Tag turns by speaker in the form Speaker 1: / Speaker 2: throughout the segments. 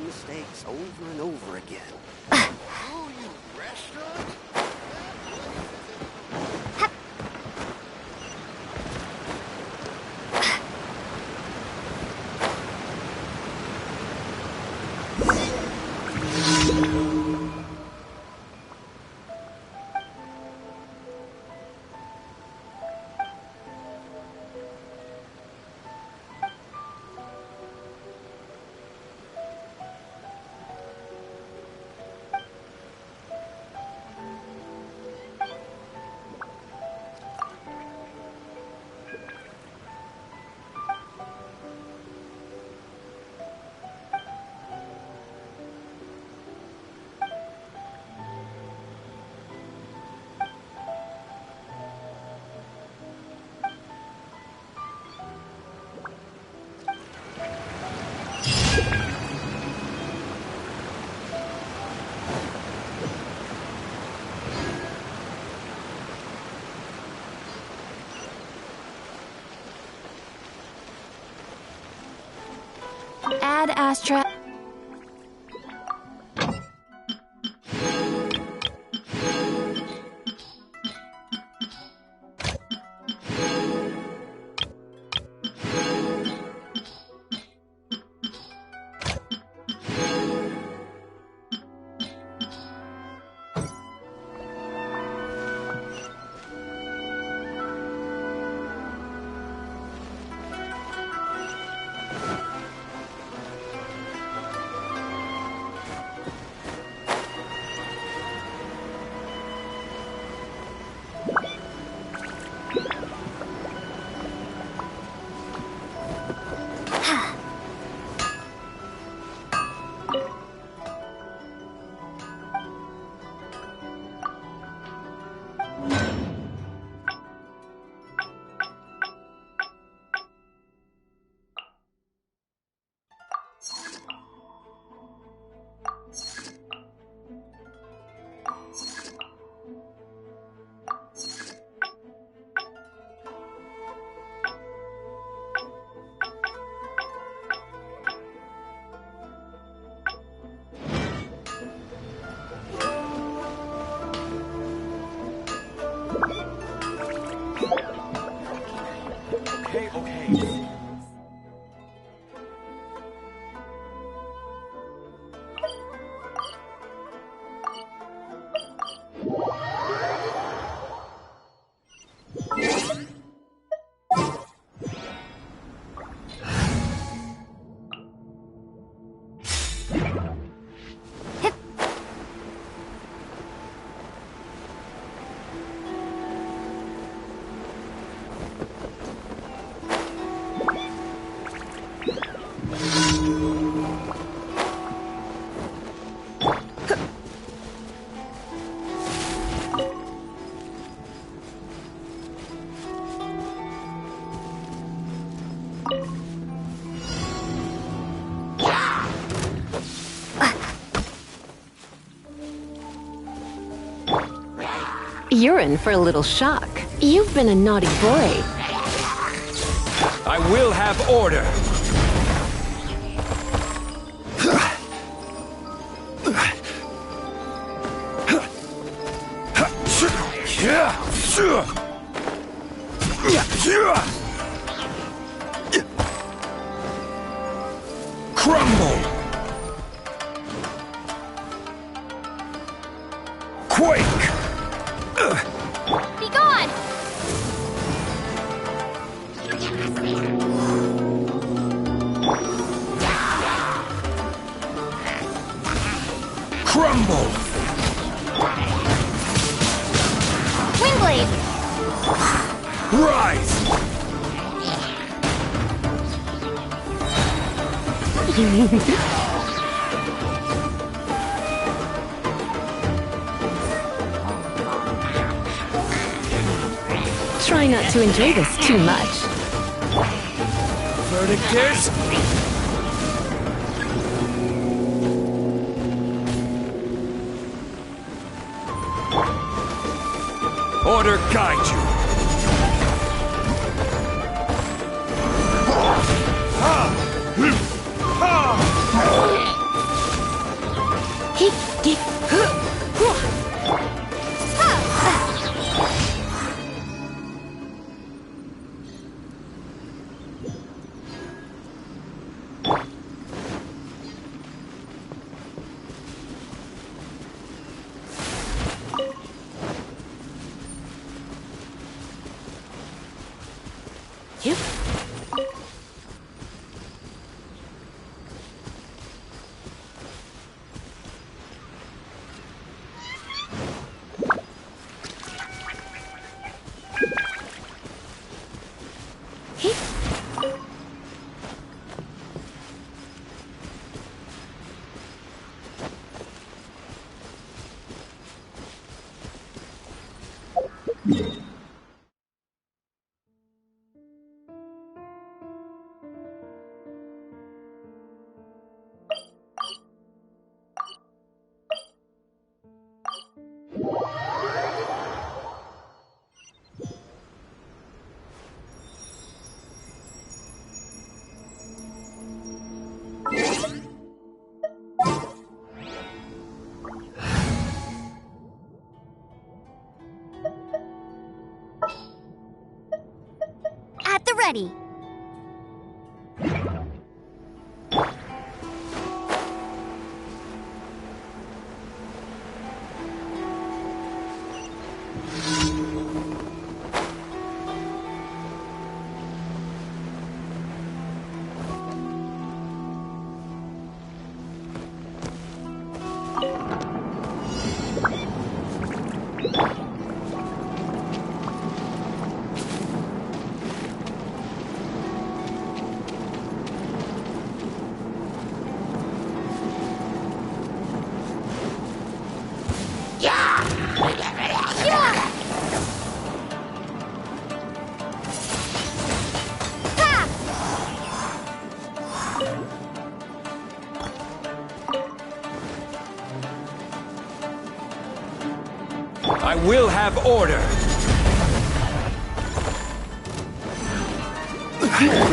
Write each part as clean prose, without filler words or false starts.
Speaker 1: Mistakes over and over again.
Speaker 2: Oh, you restaurant?
Speaker 3: Ad Astra.
Speaker 4: You're in for a little shock. You've been a naughty boy.
Speaker 5: I will have order. Crumble! Quake!
Speaker 3: Be gone!
Speaker 5: Crumble!
Speaker 3: Windblade!
Speaker 5: Rise!
Speaker 4: Try not to enjoy this too much.
Speaker 5: Verdict is... Order guide you.
Speaker 3: At the ready.
Speaker 5: I will have order.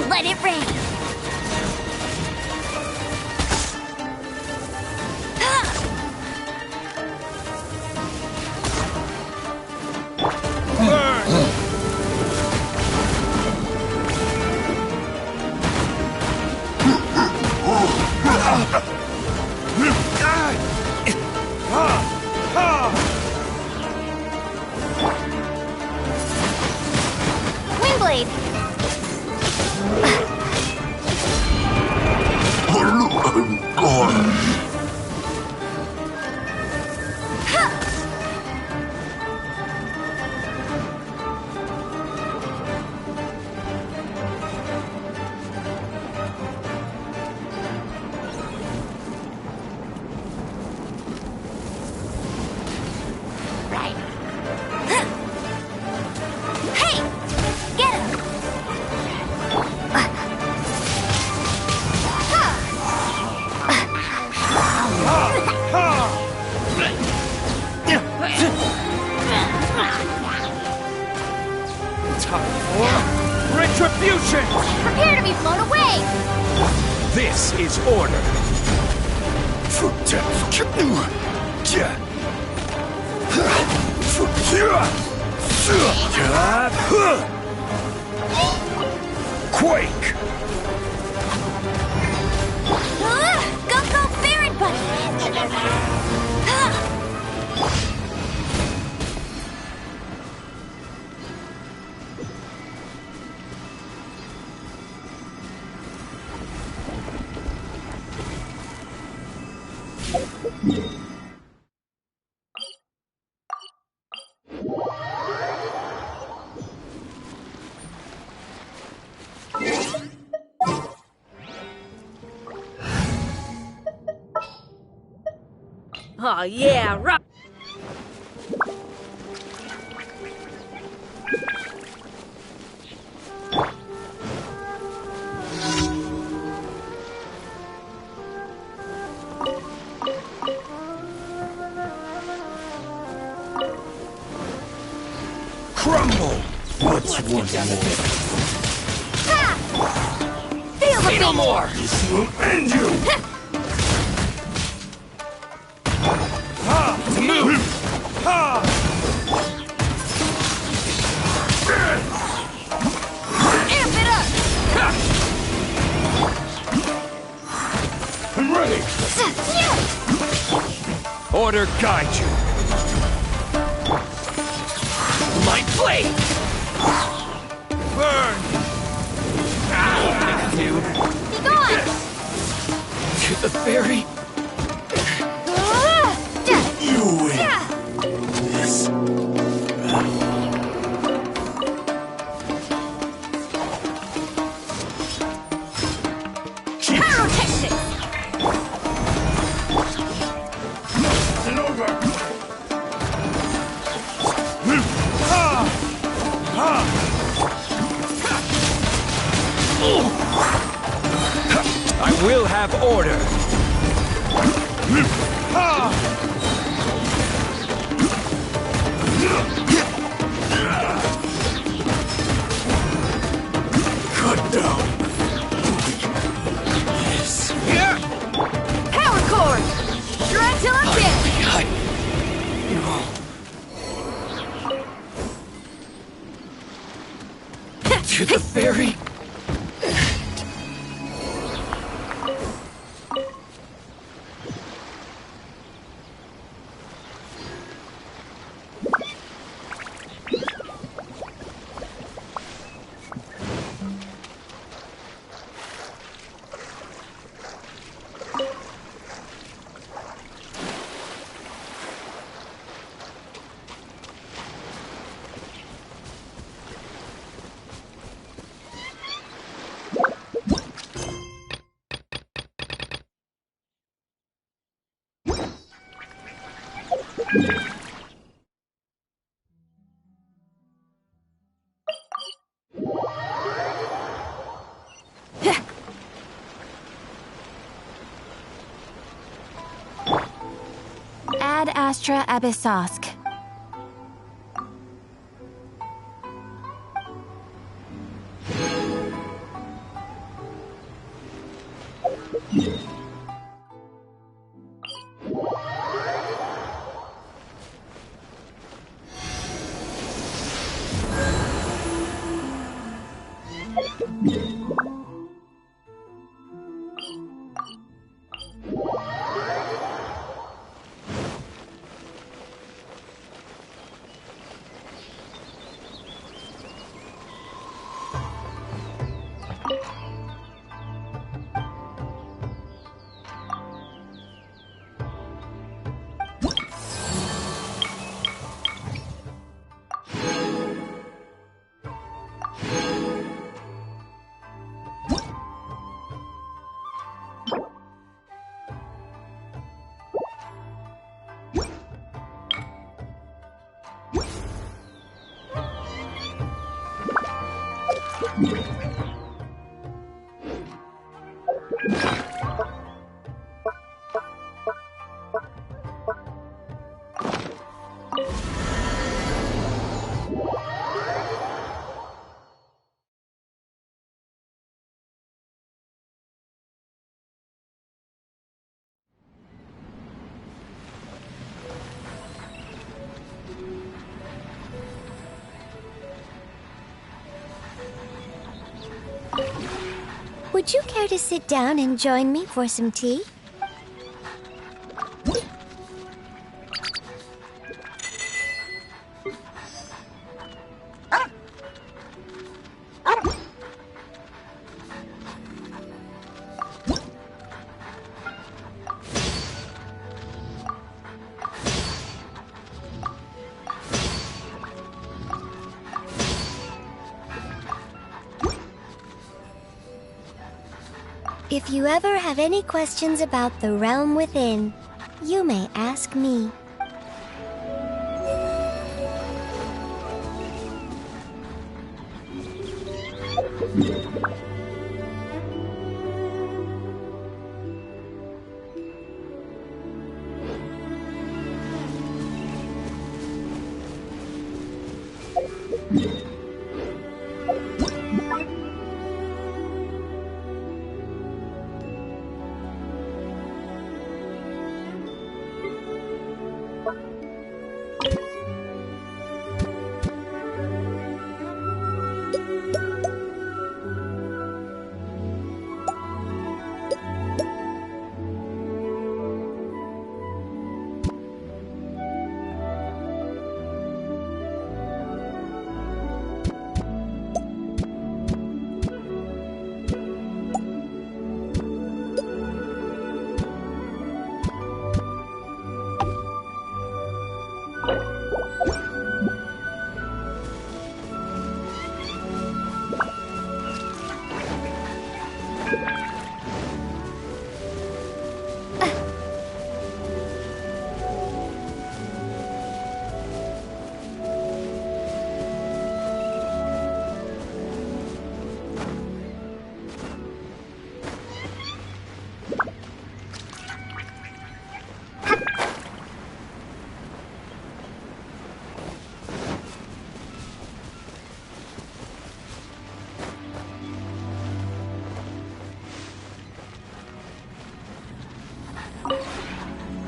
Speaker 3: Let it rain. Windblade.
Speaker 5: Genshin!
Speaker 3: Prepare to be blown away!
Speaker 5: This is order. Quake!
Speaker 3: Go, go, Baron Buddy!
Speaker 4: Oh yeah, rock.
Speaker 5: Crumble! What's one more?
Speaker 3: Feel the
Speaker 5: Say no
Speaker 3: beat!
Speaker 5: more! This will end you! Ha! To move! Ha!
Speaker 3: Amp it up!
Speaker 5: I'm ready! Order guide you! My blade! Burn! Ow! Dude!
Speaker 3: Be gone!
Speaker 5: To the fairy! You win! This
Speaker 3: Pyrotechnics!
Speaker 5: isn't over! I will have order! Cut down! Yes!
Speaker 3: Power cord! Shred till I'm dead!
Speaker 5: To the fairy!
Speaker 3: Ad Astra Abyssosk.
Speaker 6: Would you care to sit down and join me for some tea? If you ever have any questions about the realm within, you may ask me.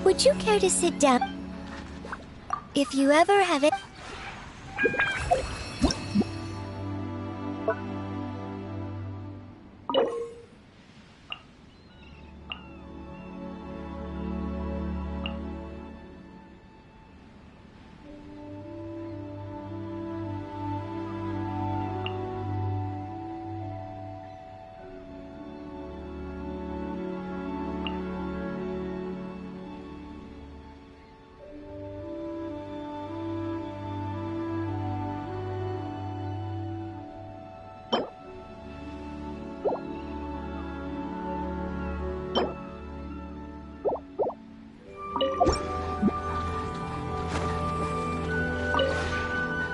Speaker 6: Would you care to sit down? If you ever have it...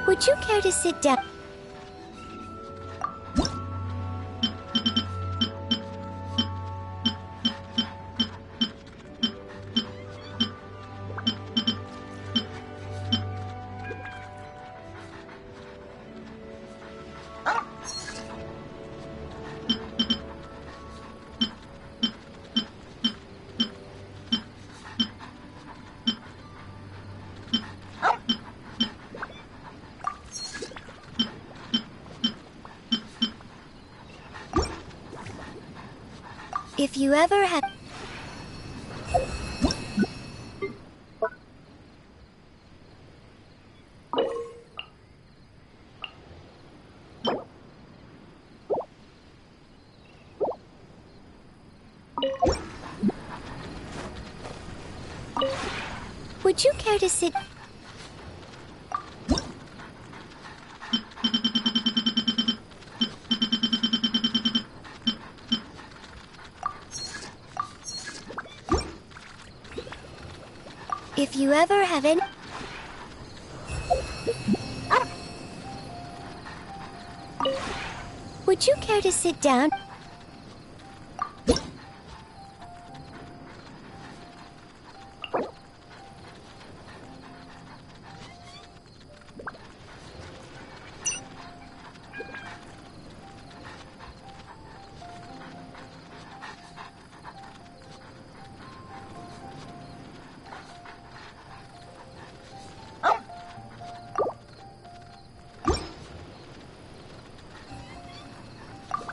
Speaker 6: Would you care to sit down? If you ever have... Would you care to sit... If you ever have any... Would you care to sit down?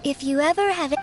Speaker 6: If you ever have it...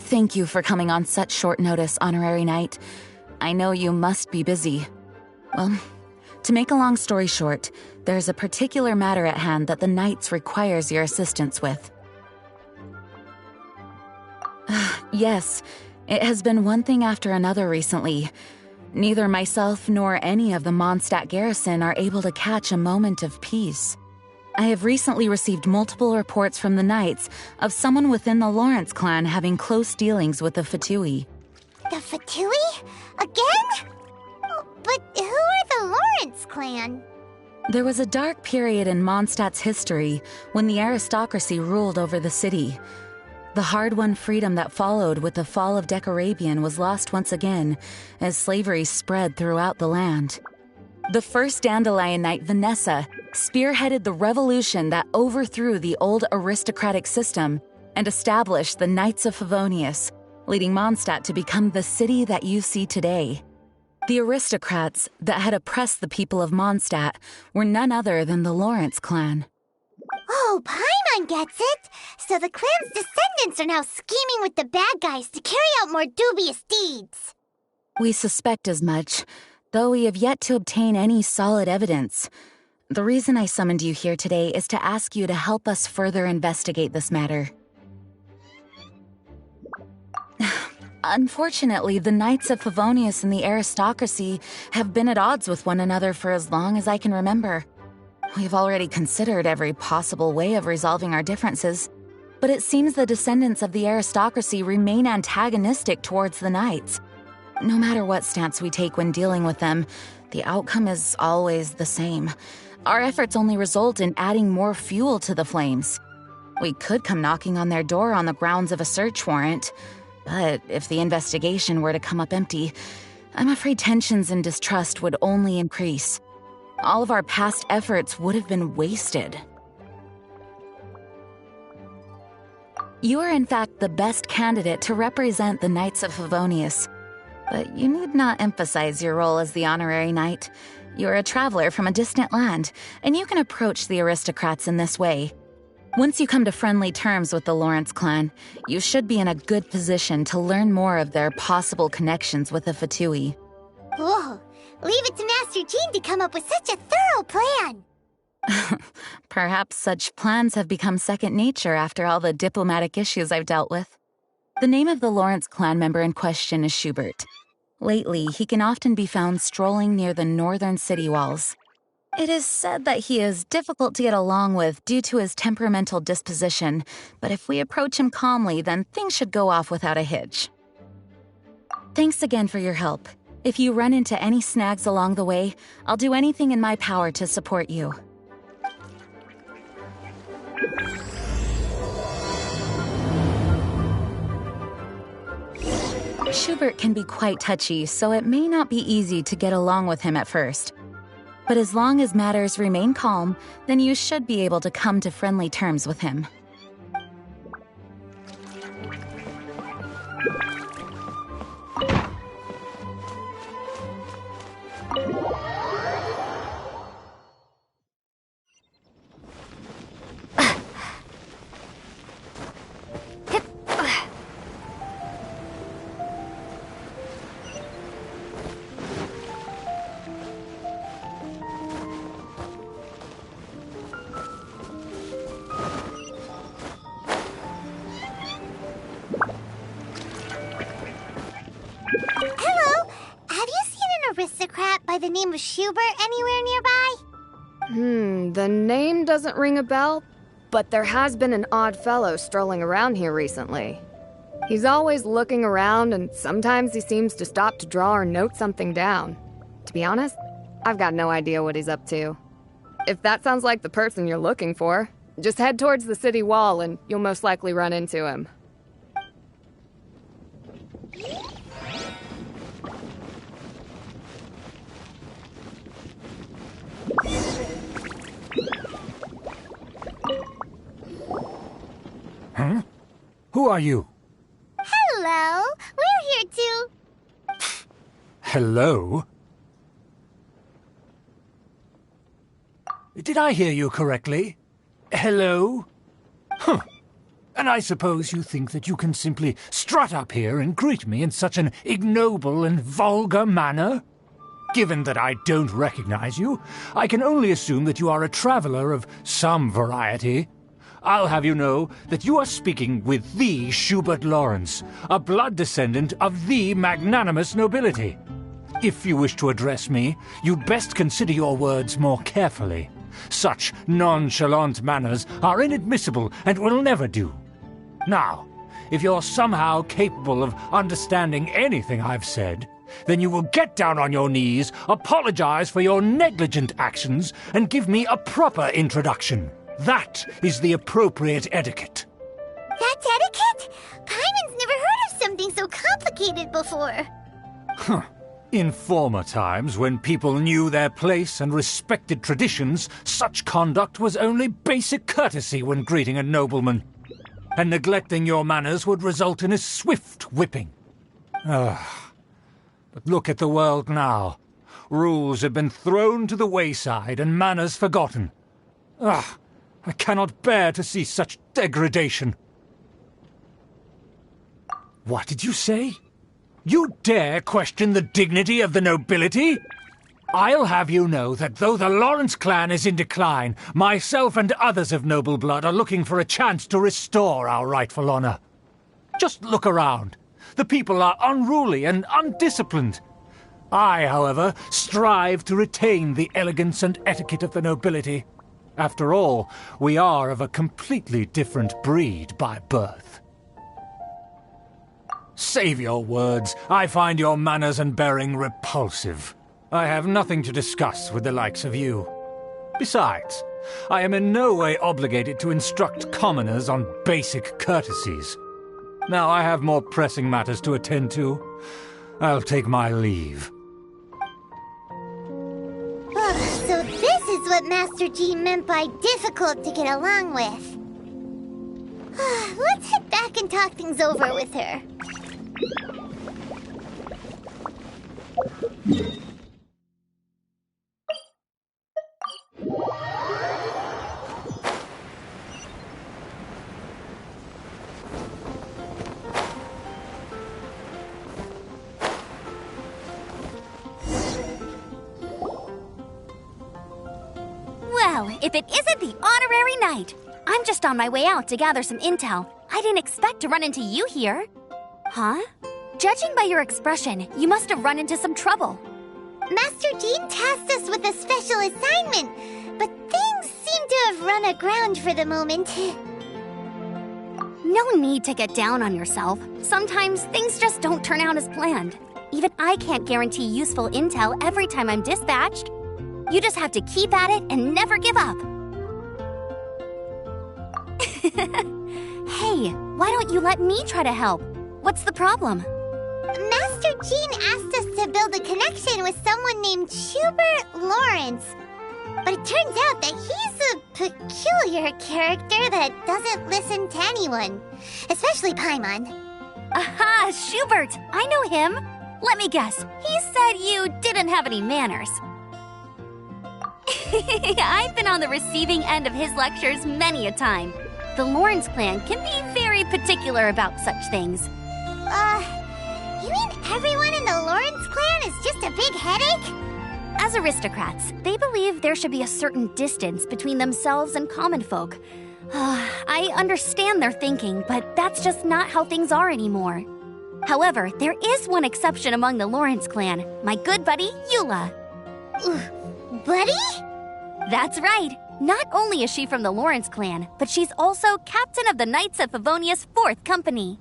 Speaker 3: Thank you for coming on such short notice, Honorary Knight. I know you must be busy. Well, to make a long story short, there's a particular matter at hand that the Knights requires your assistance with. Yes, it has been one thing after another recently. Neither myself nor any of the Mondstadt garrison are able to catch a moment of peace. I have recently received multiple reports from the Knights of someone within the Lawrence clan having close dealings with the Fatui.
Speaker 6: The Fatui? Again? But who are the Lawrence clan?
Speaker 3: There was a dark period in Mondstadt's history when the aristocracy ruled over the city. The hard-won freedom that followed with the fall of Decorabian was lost once again as slavery spread throughout the land. The first Dandelion Knight, Vanessa, spearheaded the revolution that overthrew the old aristocratic system and established the Knights of Favonius, leading Mondstadt to become the city that you see today. The aristocrats that had oppressed the people of Mondstadt were none other than the Lawrence clan.
Speaker 6: Oh, Paimon gets it! So the clan's descendants are now scheming with the bad guys to carry out more dubious deeds.
Speaker 3: We suspect as much, though we have yet to obtain any solid evidence. The reason I summoned you here today is to ask you to help us further investigate this matter. Unfortunately, the Knights of Favonius and the aristocracy have been at odds with one another for as long as I can remember. We've already considered every possible way of resolving our differences, but it seems the descendants of the aristocracy remain antagonistic towards the Knights. No matter what stance we take when dealing with them, the outcome is always the same. Our efforts only result in adding more fuel to the flames. We could come knocking on their door on the grounds of a search warrant, but if the investigation were to come up empty, I'm afraid tensions and distrust would only increase. All of our past efforts would have been wasted. You are in fact the best candidate to represent the Knights of Favonius. But you need not emphasize your role as the honorary knight. You're a traveler from a distant land, and you can approach the aristocrats in this way. Once you come to friendly terms with the Lawrence clan, you should be in a good position to learn more of their possible connections with the Fatui.
Speaker 6: Whoa, leave it to Master Jean to come up with such a thorough plan.
Speaker 3: Perhaps such plans have become second nature after all the diplomatic issues I've dealt with. The name of the Lawrence clan member in question is Schubert. Lately, he can often be found strolling near the northern city walls. It is said that he is difficult to get along with due to his temperamental disposition, but if we approach him calmly, then things should go off without a hitch. Thanks again for your help. If you run into any snags along the way, I'll do anything in my power to support you. Schubert can be quite touchy, so it may not be easy to get along with him at first. But as long as matters remain calm, then you should be able to come to friendly terms with him.
Speaker 6: Aristocrat by the name of Schubert anywhere nearby?
Speaker 4: The name doesn't ring a bell, but there has been an odd fellow strolling around here recently. He's always looking around, and sometimes he seems to stop to draw or note something down. To be honest, I've got no idea what he's up to. If that sounds like the person you're looking for, just head towards the city wall and you'll most likely run into him.
Speaker 5: Huh? Who are you?
Speaker 6: Hello, we're here too.
Speaker 5: Hello? Did I hear you correctly? Hello? Huh. And I suppose you think that you can simply strut up here and greet me in such an ignoble and vulgar manner? Given that I don't recognize you, I can only assume that you are a traveler of some variety. I'll have you know that you are speaking with the Schubert Lawrence, a blood descendant of the magnanimous nobility. If you wish to address me, you'd best consider your words more carefully. Such nonchalant manners are inadmissible and will never do. Now, if you're somehow capable of understanding anything I've said, then you will get down on your knees, apologize for your negligent actions, and give me a proper introduction. That is the appropriate etiquette.
Speaker 6: That's etiquette? Paimon's never heard of something so complicated before.
Speaker 5: Huh. In former times, when people knew their place and respected traditions, such conduct was only basic courtesy when greeting a nobleman. And neglecting your manners would result in a swift whipping. But look at the world now. Rules have been thrown to the wayside and manners forgotten. I cannot bear to see such degradation. What did you say? You dare question the dignity of the nobility? I'll have you know that though the Lawrence clan is in decline, myself and others of noble blood are looking for a chance to restore our rightful honor. Just look around. The people are unruly and undisciplined. I, however, strive to retain the elegance and etiquette of the nobility. After all, we are of a completely different breed by birth. Save your words. I find your manners and bearing repulsive. I have nothing to discuss with the likes of you. Besides, I am in no way obligated to instruct commoners on basic courtesies. Now I have more pressing matters to attend to. I'll take my leave.
Speaker 6: So this is what Master G meant by difficult to get along with. Let's head back and talk things over with her.
Speaker 7: Well, if it isn't the honorary knight! I'm just on my way out to gather some intel. I didn't expect to run into you here. Huh? Judging by your expression, you must have run into some trouble.
Speaker 6: Master Jean tasked us with a special assignment, but things seem to have run aground for the moment.
Speaker 7: No need to get down on yourself. Sometimes things just don't turn out as planned. Even I can't guarantee useful intel every time I'm dispatched. You just have to keep at it and never give up. Hey, why don't you let me try to help? What's the problem?
Speaker 6: Master Jean asked us to build a connection with someone named Schubert Lawrence. But it turns out that he's a peculiar character that doesn't listen to anyone, especially Paimon.
Speaker 7: Aha, Schubert! I know him! Let me guess, he said you didn't have any manners. I've been on the receiving end of his lectures many a time. The Lawrence clan can be very particular about such things.
Speaker 6: You mean everyone in the Lawrence clan is just a big headache?
Speaker 7: As aristocrats, they believe there should be a certain distance between themselves and common folk. I understand their thinking, but that's just not how things are anymore. However, there is one exception among the Lawrence clan, my good buddy, Eula.
Speaker 6: Buddy?
Speaker 7: That's right. Not only is she from the Lawrence clan, but she's also captain of the Knights of Favonia's 4th Company.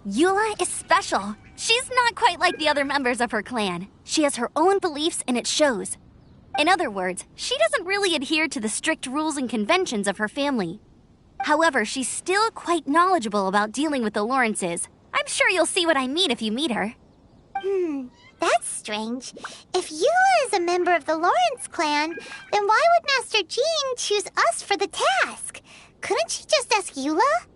Speaker 7: Eula is special. She's not quite like the other members of her clan. She has her own beliefs and it shows. In other words, she doesn't really adhere to the strict rules and conventions of her family. However, she's still quite knowledgeable about dealing with the Lawrences. I'm sure you'll see what I mean if you meet her.
Speaker 6: That's strange. If Eula is a member of the Lawrence clan, then why would Master Jean choose us for the task? Couldn't she just ask Eula?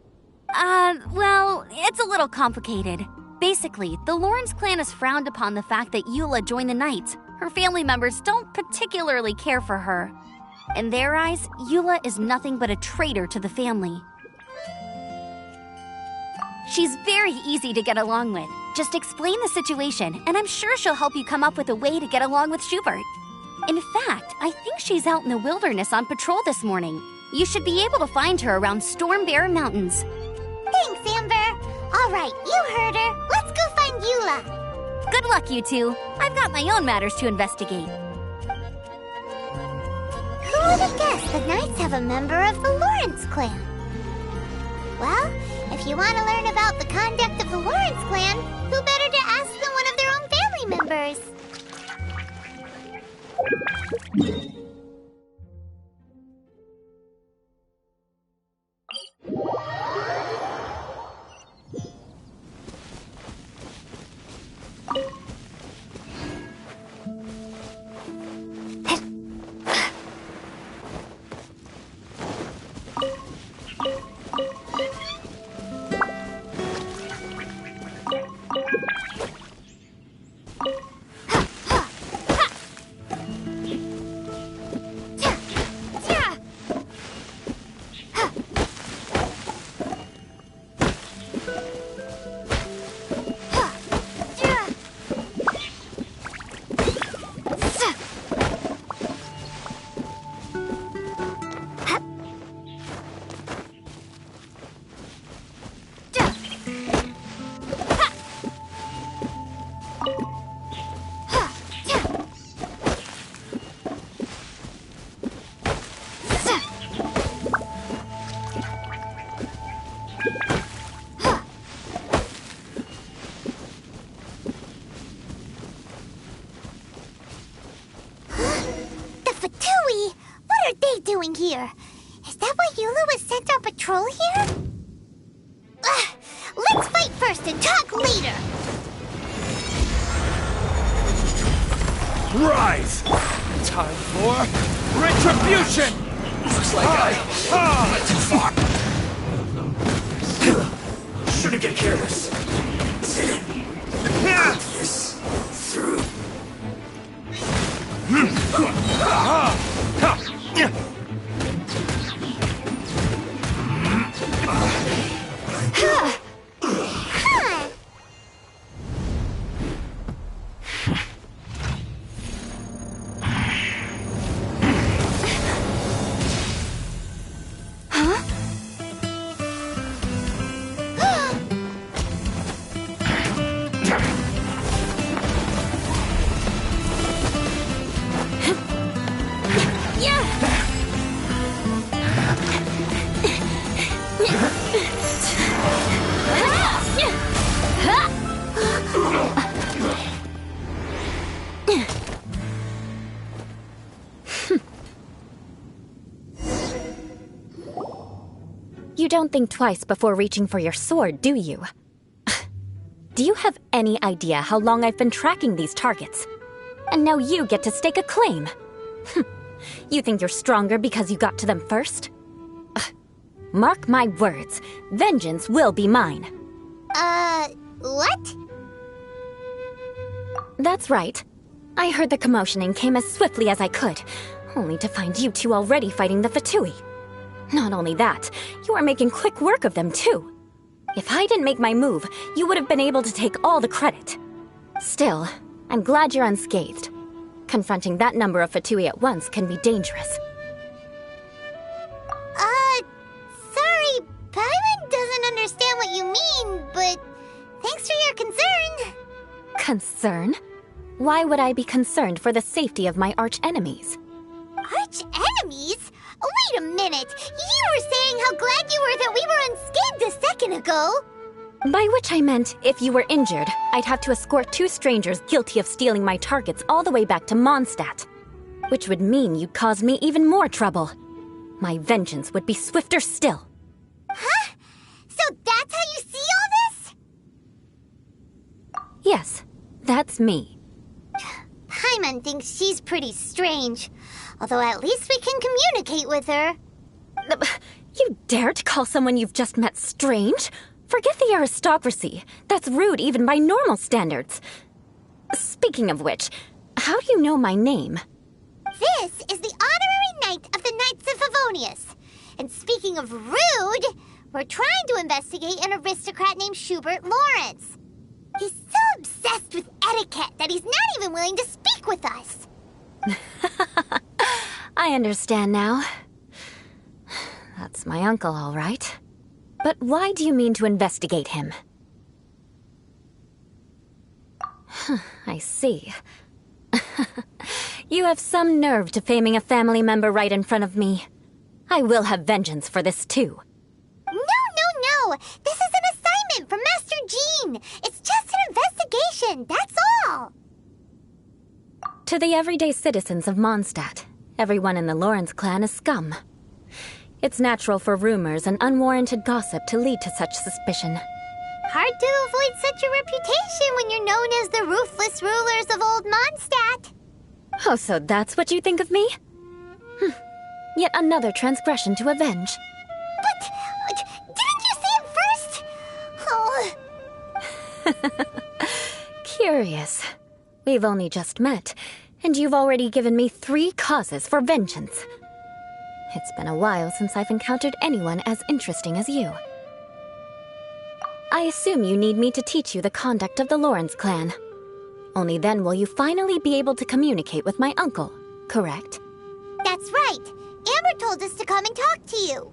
Speaker 7: Well, it's a little complicated. Basically, the Lawrence clan has frowned upon the fact that Eula joined the Knights. Her family members don't particularly care for her. In their eyes, Eula is nothing but a traitor to the family. She's very easy to get along with. Just explain the situation, and I'm sure she'll help you come up with a way to get along with Schubert. In fact, I think she's out in the wilderness on patrol this morning. You should be able to find her around Storm Bear Mountains.
Speaker 6: Thanks, Amber. All right, you heard her. Let's go find Eula.
Speaker 7: Good luck, you two. I've got my own matters to investigate.
Speaker 6: Who would have guessed the Knights have a member of the Lawrence clan? Well, if you want to learn about the conduct of the Lawrence clan, who better to ask than one of their own family members? Doing here? Is that why Eula was sent on patrol here? Let's fight first and talk later.
Speaker 5: Rise! Time for retribution!
Speaker 1: Looks like I went too far. Shouldn't get careless. This through.
Speaker 8: You don't think twice before reaching for your sword, do you? Do you have any idea how long I've been tracking these targets? And now you get to stake a claim. You think you're stronger because you got to them first? Mark my words, vengeance will be mine.
Speaker 6: What?
Speaker 8: That's right. I heard the commotion and came as swiftly as I could, only to find you two already fighting the Fatui. Not only that, you are making quick work of them too. If I didn't make my move, you would have been able to take all the credit. Still, I'm glad you're unscathed. Confronting that number of Fatui at once can be dangerous.
Speaker 6: Sorry, Paimon doesn't understand what you mean, but thanks for your concern.
Speaker 8: Concern? Why would I be concerned for the safety of my arch-enemies?
Speaker 6: Arch-enemies? Wait a minute! You were saying how glad you were that we were unscathed a second ago!
Speaker 8: By which I meant, if you were injured, I'd have to escort 2 strangers guilty of stealing my targets all the way back to Mondstadt. Which would mean you'd cause me even more trouble. My vengeance would be swifter still.
Speaker 6: Huh? So that's how you see all this?
Speaker 8: Yes, that's me.
Speaker 6: Paimon thinks she's pretty strange. Although at least we can communicate with her.
Speaker 8: You dare to call someone you've just met strange? Forget the aristocracy. That's rude even by normal standards. Speaking of which, how do you know my name?
Speaker 6: This is the honorary knight of the Knights of Favonius. And speaking of rude, we're trying to investigate an aristocrat named Schubert Lawrence. He's so obsessed with etiquette that he's not even willing to speak with us.
Speaker 8: I understand now. That's my uncle, all right. But why do you mean to investigate him? I see. You have some nerve to faming a family member right in front of me. I will have vengeance for this too.
Speaker 6: No! This is an assignment from Master Jean! It's just an investigation, that's all!
Speaker 8: To the everyday citizens of Mondstadt, everyone in the Lawrence clan is scum. It's natural for rumors and unwarranted gossip to lead to such suspicion.
Speaker 6: Hard to avoid such a reputation when you're known as the ruthless rulers of Old Mondstadt.
Speaker 8: Oh, so that's what you think of me? Yet another transgression to avenge.
Speaker 6: But didn't you say it first? Oh.
Speaker 8: Curious. We've only just met, and you've already given me 3 causes for vengeance. It's been a while since I've encountered anyone as interesting as you. I assume you need me to teach you the conduct of the Lawrence clan. Only then will you finally be able to communicate with my uncle, correct?
Speaker 6: That's right. Amber told us to come and talk to you.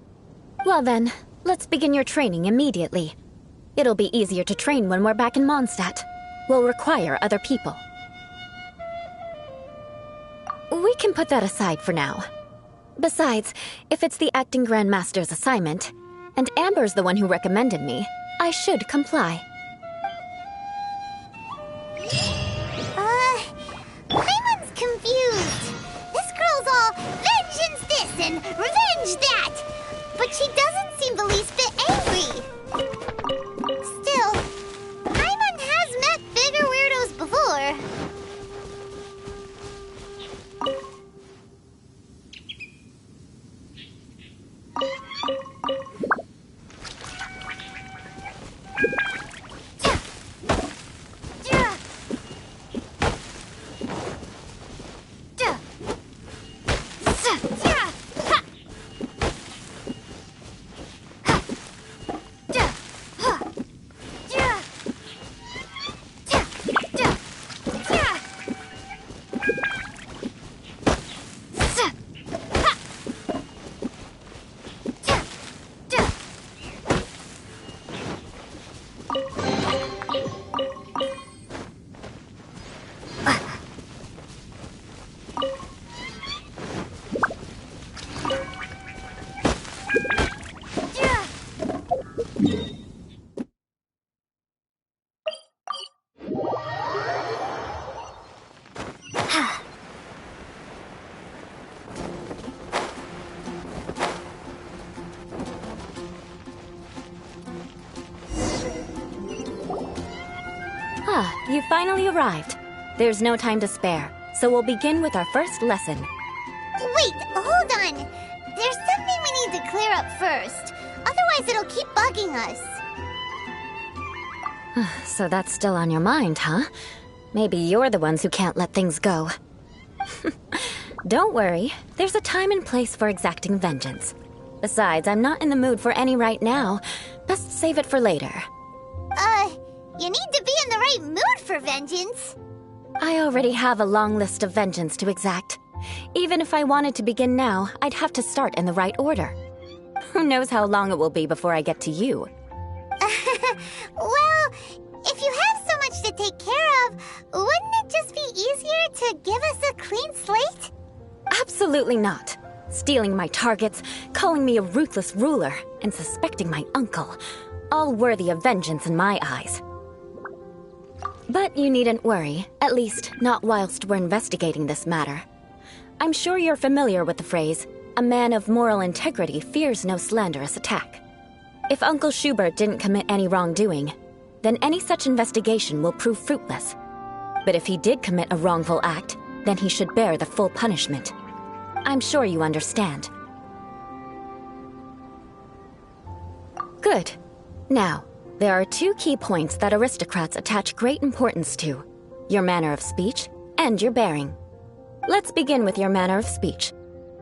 Speaker 8: Well then, let's begin your training immediately. It'll be easier to train when we're back in Mondstadt. We'll require other people. We can put that aside for now. Besides, if it's the acting Grandmaster's assignment, and Amber's the one who recommended me, I should comply.
Speaker 6: Paimon's confused. This girl's all vengeance this and revenge that. But she doesn't seem the least bit angry. Still, Paimon has met bigger weirdos before.
Speaker 8: You finally arrived. There's no time to spare, so we'll begin with our first lesson.
Speaker 6: Wait, hold on. There's something we need to clear up first. Otherwise, it'll keep bugging us.
Speaker 8: So that's still on your mind, huh? Maybe you're the ones who can't let things go. Don't worry, there's a time and place for exacting vengeance. Besides, I'm not in the mood for any right now. Best save it for later.
Speaker 6: You need to be in the right mood for vengeance.
Speaker 8: I already have a long list of vengeance to exact. Even if I wanted to begin now, I'd have to start in the right order. Who knows how long it will be before I get to you?
Speaker 6: Well, if you have so much to take care of, wouldn't it just be easier to give us a clean slate?
Speaker 8: Absolutely not. Stealing my targets, calling me a ruthless ruler, and suspecting my uncle. All worthy of vengeance in my eyes. But you needn't worry, at least not whilst we're investigating this matter. I'm sure you're familiar with the phrase, a man of moral integrity fears no slanderous attack. If Uncle Schubert didn't commit any wrongdoing, then any such investigation will prove fruitless. But if he did commit a wrongful act, then he should bear the full punishment. I'm sure you understand. Good. Now, there are two key points that aristocrats attach great importance to: your manner of speech and your bearing. Let's begin with your manner of speech.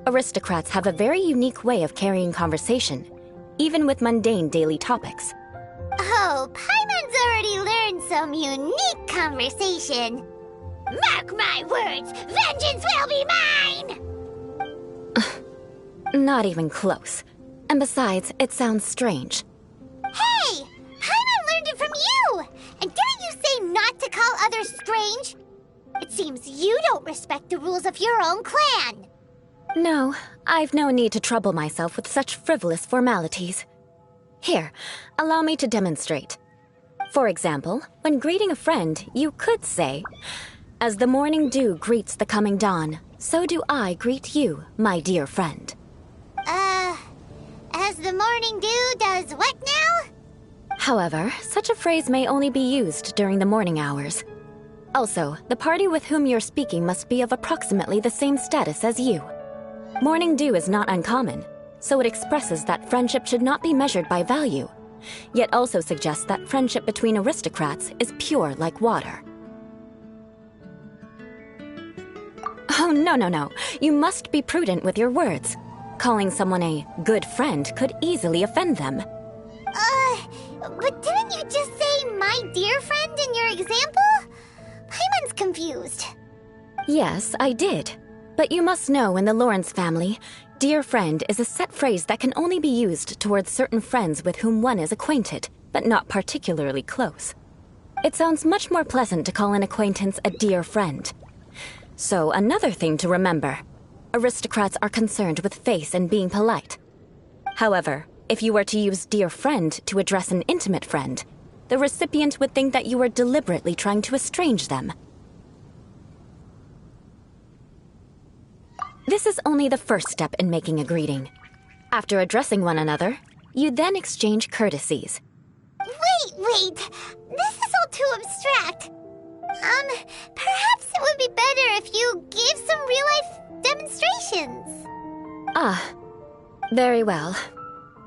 Speaker 8: Aristocrats have a very unique way of carrying conversation, even with mundane daily topics.
Speaker 6: Oh, Paimon's already learned some unique conversation. Mark my words, vengeance will be mine!
Speaker 8: Not even close. And besides, it sounds strange.
Speaker 6: Hey! Paimon learned it from you! And didn't you say not to call others strange? It seems you don't respect the rules of your own clan.
Speaker 8: No, I've no need to trouble myself with such frivolous formalities. Here, allow me to demonstrate. For example, when greeting a friend, you could say, "As the morning dew greets the coming dawn, so do I greet you, my dear friend."
Speaker 6: As the morning dew does what now?
Speaker 8: However, such a phrase may only be used during the morning hours. Also, the party with whom you're speaking must be of approximately the same status as you. Morning dew is not uncommon, so it expresses that friendship should not be measured by value, yet also suggests that friendship between aristocrats is pure like water. Oh, no. You must be prudent with your words. Calling someone a good friend could easily offend them.
Speaker 6: But didn't you just say my dear friend in your example? Paimon's confused.
Speaker 8: Yes, I did. But you must know in the Lawrence family, dear friend is a set phrase that can only be used towards certain friends with whom one is acquainted, but not particularly close. It sounds much more pleasant to call an acquaintance a dear friend. So another thing to remember. Aristocrats are concerned with face and being polite. However, if you were to use dear friend to address an intimate friend, the recipient would think that you were deliberately trying to estrange them. This is only the first step in making a greeting. After addressing one another, you then exchange courtesies.
Speaker 6: Wait. This is all too abstract. Perhaps it would be better if you gave some real-life demonstrations.
Speaker 8: Very well.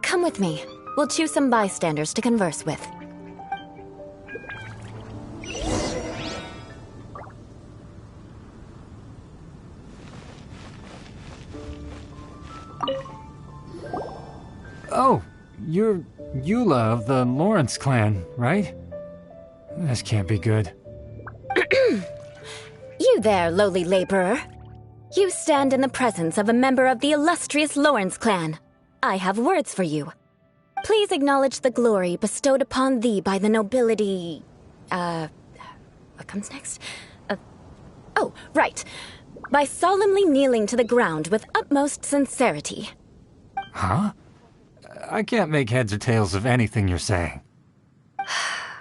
Speaker 8: Come with me. We'll choose some bystanders to converse with.
Speaker 5: Oh, you're Eula of the Lawrence clan, right? This can't be good.
Speaker 8: You there, lowly laborer. You stand in the presence of a member of the illustrious Lawrence clan. I have words for you. Please acknowledge the glory bestowed upon thee by the nobility... What comes next? Oh, right. By solemnly kneeling to the ground with utmost sincerity.
Speaker 5: Huh? I can't make heads or tails of anything you're saying.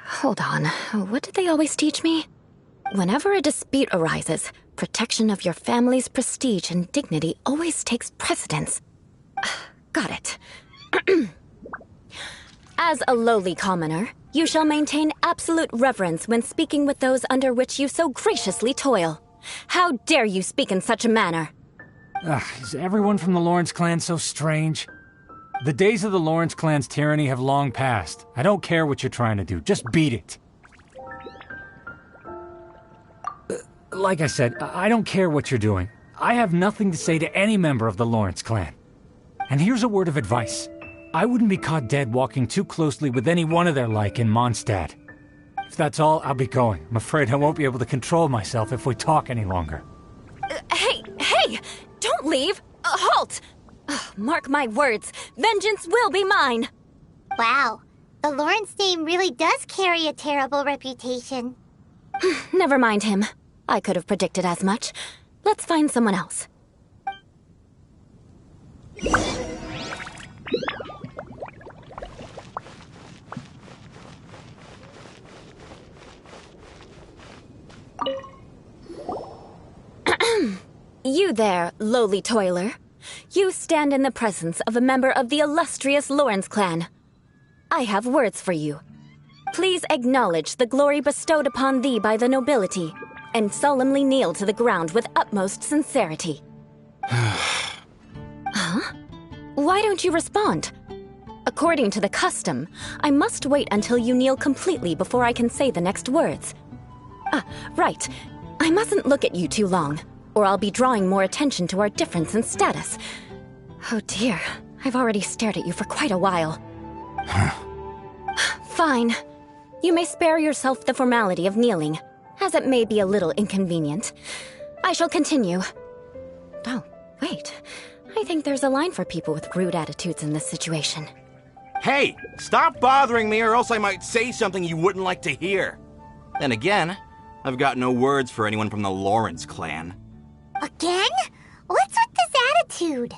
Speaker 8: Hold on. What did they always teach me? Whenever a dispute arises, protection of your family's prestige and dignity always takes precedence. Got it. As a lowly commoner, You shall maintain absolute reverence when speaking with those under which you so graciously toil. How dare you speak in such a manner?
Speaker 5: Is everyone from the Lawrence clan so strange? The days of the Lawrence clan's tyranny have long passed. I don't care what you're trying to do. Just beat it. Like I said, I don't care what you're doing. I have nothing to say to any member of the Lawrence clan. And here's a word of advice. I wouldn't be caught dead walking too closely with any one of their like in Mondstadt. If that's all, I'll be going. I'm afraid I won't be able to control myself if we talk any longer.
Speaker 8: Hey! Don't leave! Halt! Mark my words, vengeance will be mine!
Speaker 6: Wow, the Lawrence name really does carry a terrible reputation.
Speaker 8: Never mind him. I could have predicted as much. Let's find someone else. You there, lowly toiler. You stand in the presence of a member of the illustrious Lawrence clan. I have words for you. Please acknowledge the glory bestowed upon thee by the nobility, and solemnly kneel to the ground with utmost sincerity. Huh? Why don't you respond? According to the custom, I must wait until you kneel completely before I can say the next words. Right. I mustn't look at you too long, or I'll be drawing more attention to our difference in status. Oh dear, I've already stared at you for quite a while. Fine. You may spare yourself the formality of kneeling, as it may be a little inconvenient. I shall continue. Oh, wait. I think there's a line for people with rude attitudes in this situation.
Speaker 2: Hey, stop bothering me or else I might say something you wouldn't like to hear. Then again, I've got no words for anyone from the Lawrence clan.
Speaker 6: Again? What's with this attitude?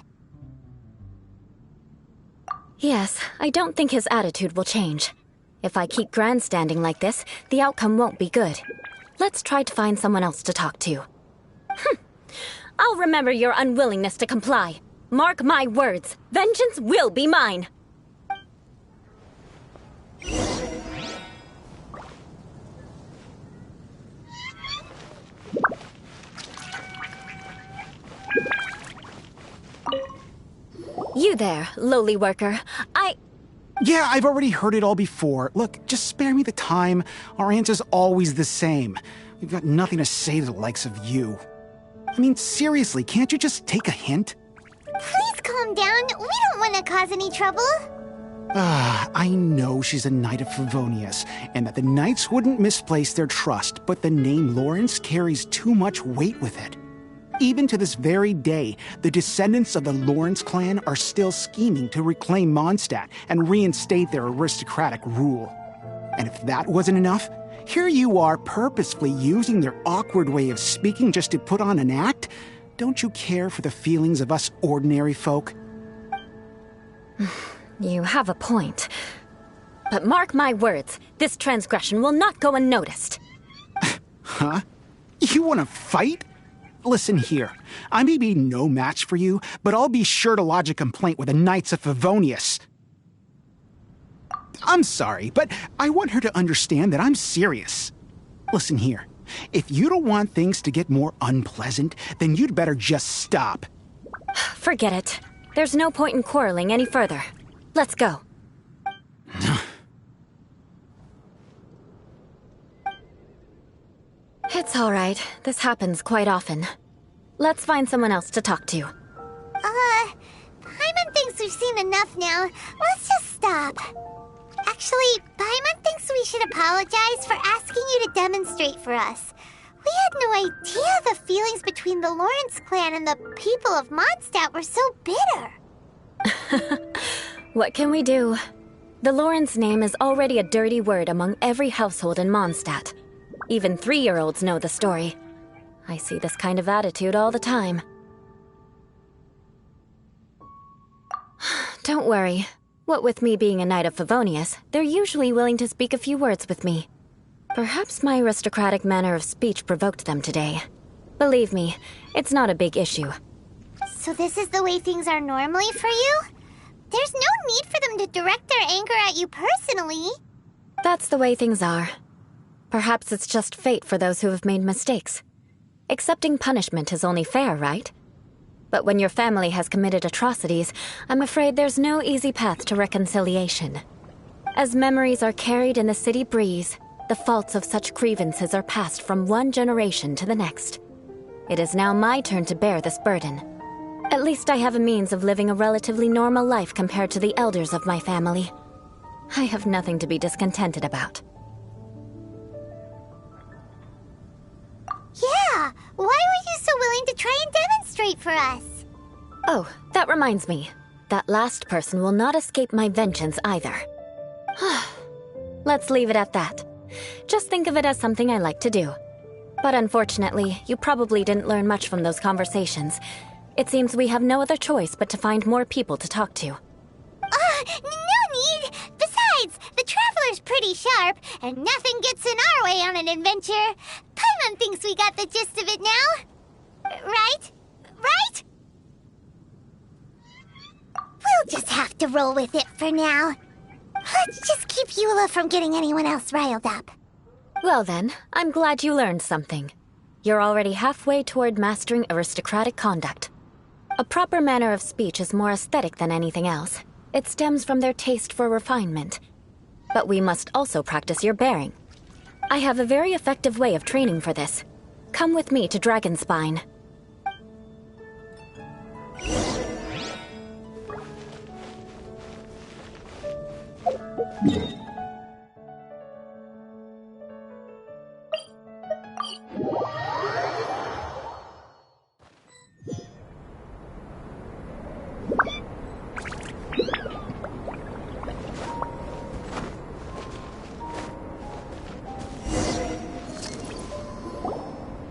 Speaker 8: Yes, I don't think his attitude will change. If I keep grandstanding like this, the outcome won't be good. Let's try to find someone else to talk to. I'll remember your unwillingness to comply. Mark my words, vengeance will be mine. You there, lowly worker.
Speaker 9: Yeah, I've already heard it all before. Look, just spare me the time. Our answer's always the same. We've got nothing to say to the likes of you. I mean, seriously, can't you just take a hint?
Speaker 6: Please calm down. We don't want to cause any trouble.
Speaker 9: I know she's a knight of Favonius, and that the knights wouldn't misplace their trust, but the name Lawrence carries too much weight with it. Even to this very day, the descendants of the Lawrence clan are still scheming to reclaim Mondstadt and reinstate their aristocratic rule. And if that wasn't enough, here you are purposefully using their awkward way of speaking just to put on an act? Don't you care for the feelings of us ordinary folk?
Speaker 8: You have a point. But mark my words, this transgression will not go unnoticed.
Speaker 9: Huh? You want to fight? Listen here, I may be no match for you, but I'll be sure to lodge a complaint with the Knights of Favonius. I'm sorry, but I want her to understand that I'm serious. Listen here, if you don't want things to get more unpleasant, then you'd better just stop.
Speaker 8: Forget it. There's no point in quarreling any further. Let's go. It's all right. This happens quite often. Let's find someone else to talk to.
Speaker 6: Paimon thinks we've seen enough now. Let's just stop. Actually, Paimon thinks we should apologize for asking you to demonstrate for us. We had no idea the feelings between the Lawrence clan and the people of Mondstadt were so bitter.
Speaker 8: What can we do? The Lawrence name is already a dirty word among every household in Mondstadt. Even 3-year-olds know the story. I see this kind of attitude all the time. Don't worry. What with me being a knight of Favonius, they're usually willing to speak a few words with me. Perhaps my aristocratic manner of speech provoked them today. Believe me, it's not a big issue.
Speaker 6: So this is the way things are normally for you? There's no need for them to direct their anger at you personally.
Speaker 8: That's the way things are. Perhaps it's just fate for those who have made mistakes. Accepting punishment is only fair, right? But when your family has committed atrocities, I'm afraid there's no easy path to reconciliation. As memories are carried in the city breeze, the faults of such grievances are passed from one generation to the next. It is now my turn to bear this burden. At least I have a means of living a relatively normal life compared to the elders of my family. I have nothing to be discontented about.
Speaker 6: Yeah, why were you so willing to try and demonstrate for us?
Speaker 8: Oh, that reminds me. That last person will not escape my vengeance either. Let's leave it at that. Just think of it as something I like to do. But unfortunately, you probably didn't learn much from those conversations. It seems we have no other choice but to find more people to talk to.
Speaker 6: No need! Besides, the Traveler's pretty sharp, and nothing gets in our way on an adventure. Paimon thinks we got the gist of it now. Right? Right? We'll just have to roll with it for now. Let's just keep Eula from getting anyone else riled up.
Speaker 8: Well then, I'm glad you learned something. You're already halfway toward mastering aristocratic conduct. A proper manner of speech is more aesthetic than anything else. It stems from their taste for refinement. But we must also practice your bearing. I have a very effective way of training for this. Come with me to Dragonspine.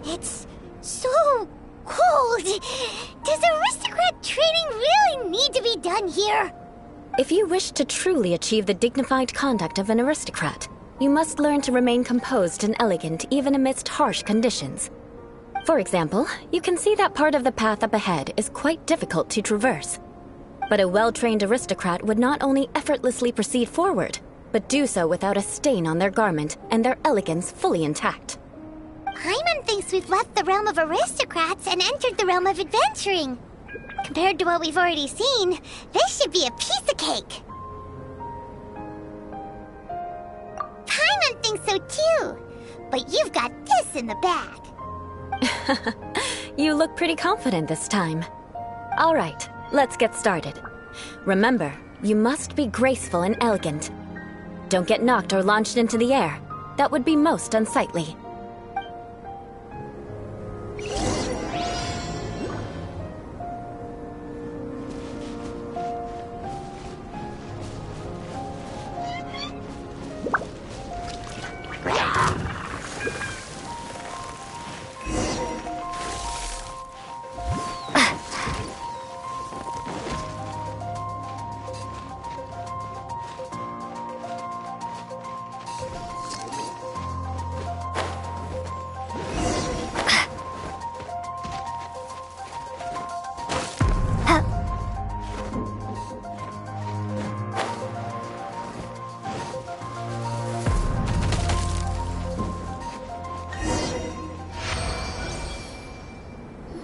Speaker 6: It's so cold. Does aristocrat training really need to be done here?
Speaker 8: If you wish to truly achieve the dignified conduct of an aristocrat, you must learn to remain composed and elegant even amidst harsh conditions. For example, you can see that part of the path up ahead is quite difficult to traverse. But a well-trained aristocrat would not only effortlessly proceed forward, but do so without a stain on their garment and their elegance fully intact.
Speaker 6: Paimon thinks we've left the realm of aristocrats and entered the realm of adventuring. Compared to what we've already seen, this should be a piece of cake. Paimon thinks so too, but you've got this in the bag.
Speaker 8: You look pretty confident this time. All right, let's get started. Remember, you must be graceful and elegant. Don't get knocked or launched into the air. That would be most unsightly.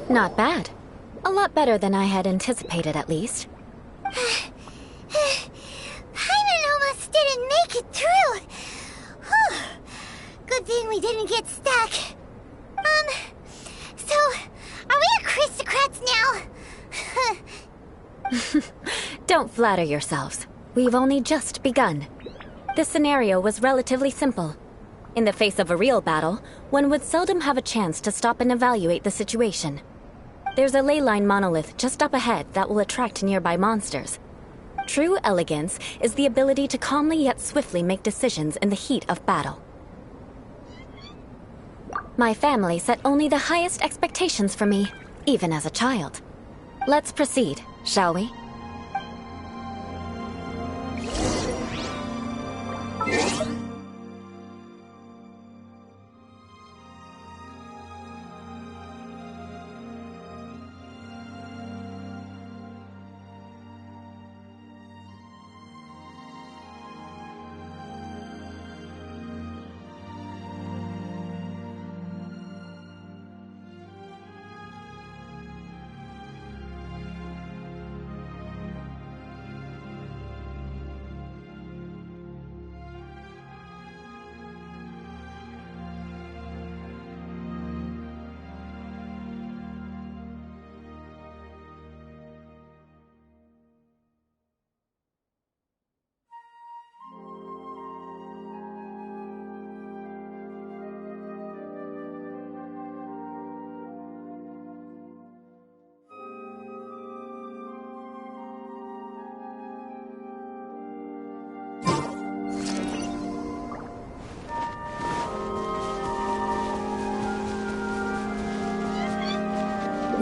Speaker 8: Not bad. A lot better than I had anticipated, at least.
Speaker 6: Paimon almost didn't make it through. Whew. Good thing we didn't get stuck. So, are we aristocrats now?
Speaker 8: Don't flatter yourselves. We've only just begun. This scenario was relatively simple. In the face of a real battle, one would seldom have a chance to stop and evaluate the situation. There's a ley line monolith just up ahead that will attract nearby monsters. True elegance is the ability to calmly yet swiftly make decisions in the heat of battle. My family set only the highest expectations for me, even as a child. Let's proceed, shall we?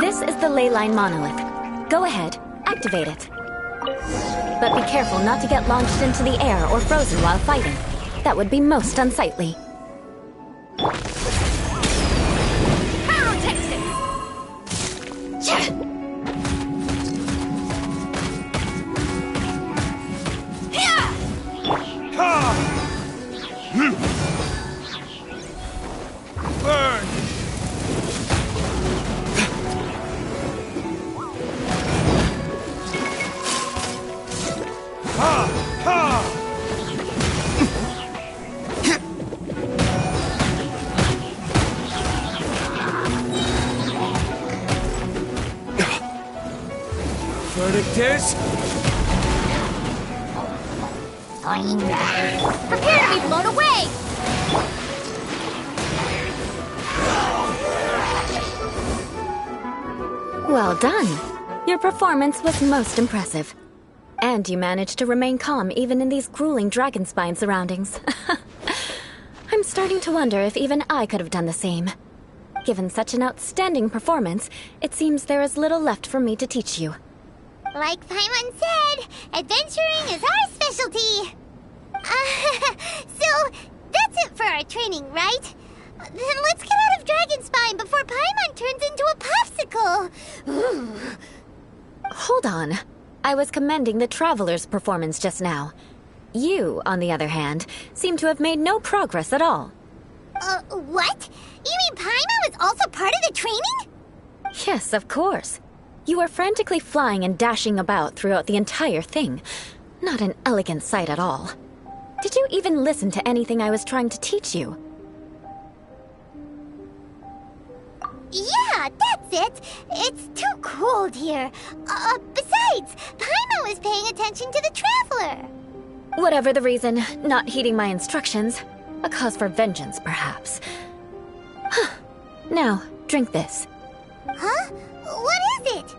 Speaker 8: This is the leyline monolith. Go ahead, activate it. But be careful not to get launched into the air or frozen while fighting. That would be most unsightly.
Speaker 1: Verdict is...
Speaker 7: Prepare to be blown away!
Speaker 8: Well done. Your performance was most impressive. And you managed to remain calm even in these grueling dragon spine surroundings. I'm starting to wonder if even I could have done the same. Given such an outstanding performance, it seems there is little left for me to teach you.
Speaker 6: Like Paimon said, adventuring is our specialty. So, that's it for our training, right? Then let's get out of Dragonspine before Paimon turns into a popsicle.
Speaker 8: Hold on. I was commending the Traveler's performance just now. You, on the other hand, seem to have made no progress at all.
Speaker 6: What? You mean Paimon was also part of the training?
Speaker 8: Yes, of course. You were frantically flying and dashing about throughout the entire thing. Not an elegant sight at all. Did you even listen to anything I was trying to teach you?
Speaker 6: Yeah, that's it. It's too cold here. Besides, Paimon was paying attention to the Traveler.
Speaker 8: Whatever the reason, not heeding my instructions. A cause for vengeance, perhaps. Now, drink this.
Speaker 6: Huh? What is it?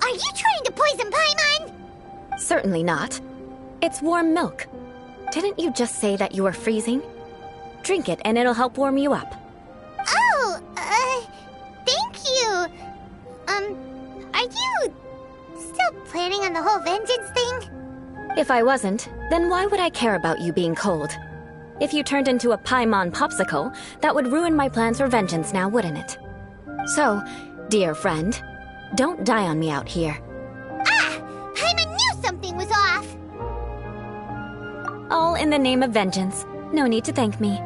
Speaker 6: Are you trying to poison Paimon?
Speaker 8: Certainly not. It's warm milk. Didn't you just say that you were freezing? Drink it and it'll help warm you up.
Speaker 6: Oh, thank you. Are you still planning on the whole vengeance thing?
Speaker 8: If I wasn't, then why would I care about you being cold? If you turned into a Paimon popsicle, that would ruin my plans for vengeance now, wouldn't it? So, dear friend, don't die on me out here.
Speaker 6: Ah! Paimon knew something was off!
Speaker 8: All in the name of vengeance. No need to thank me.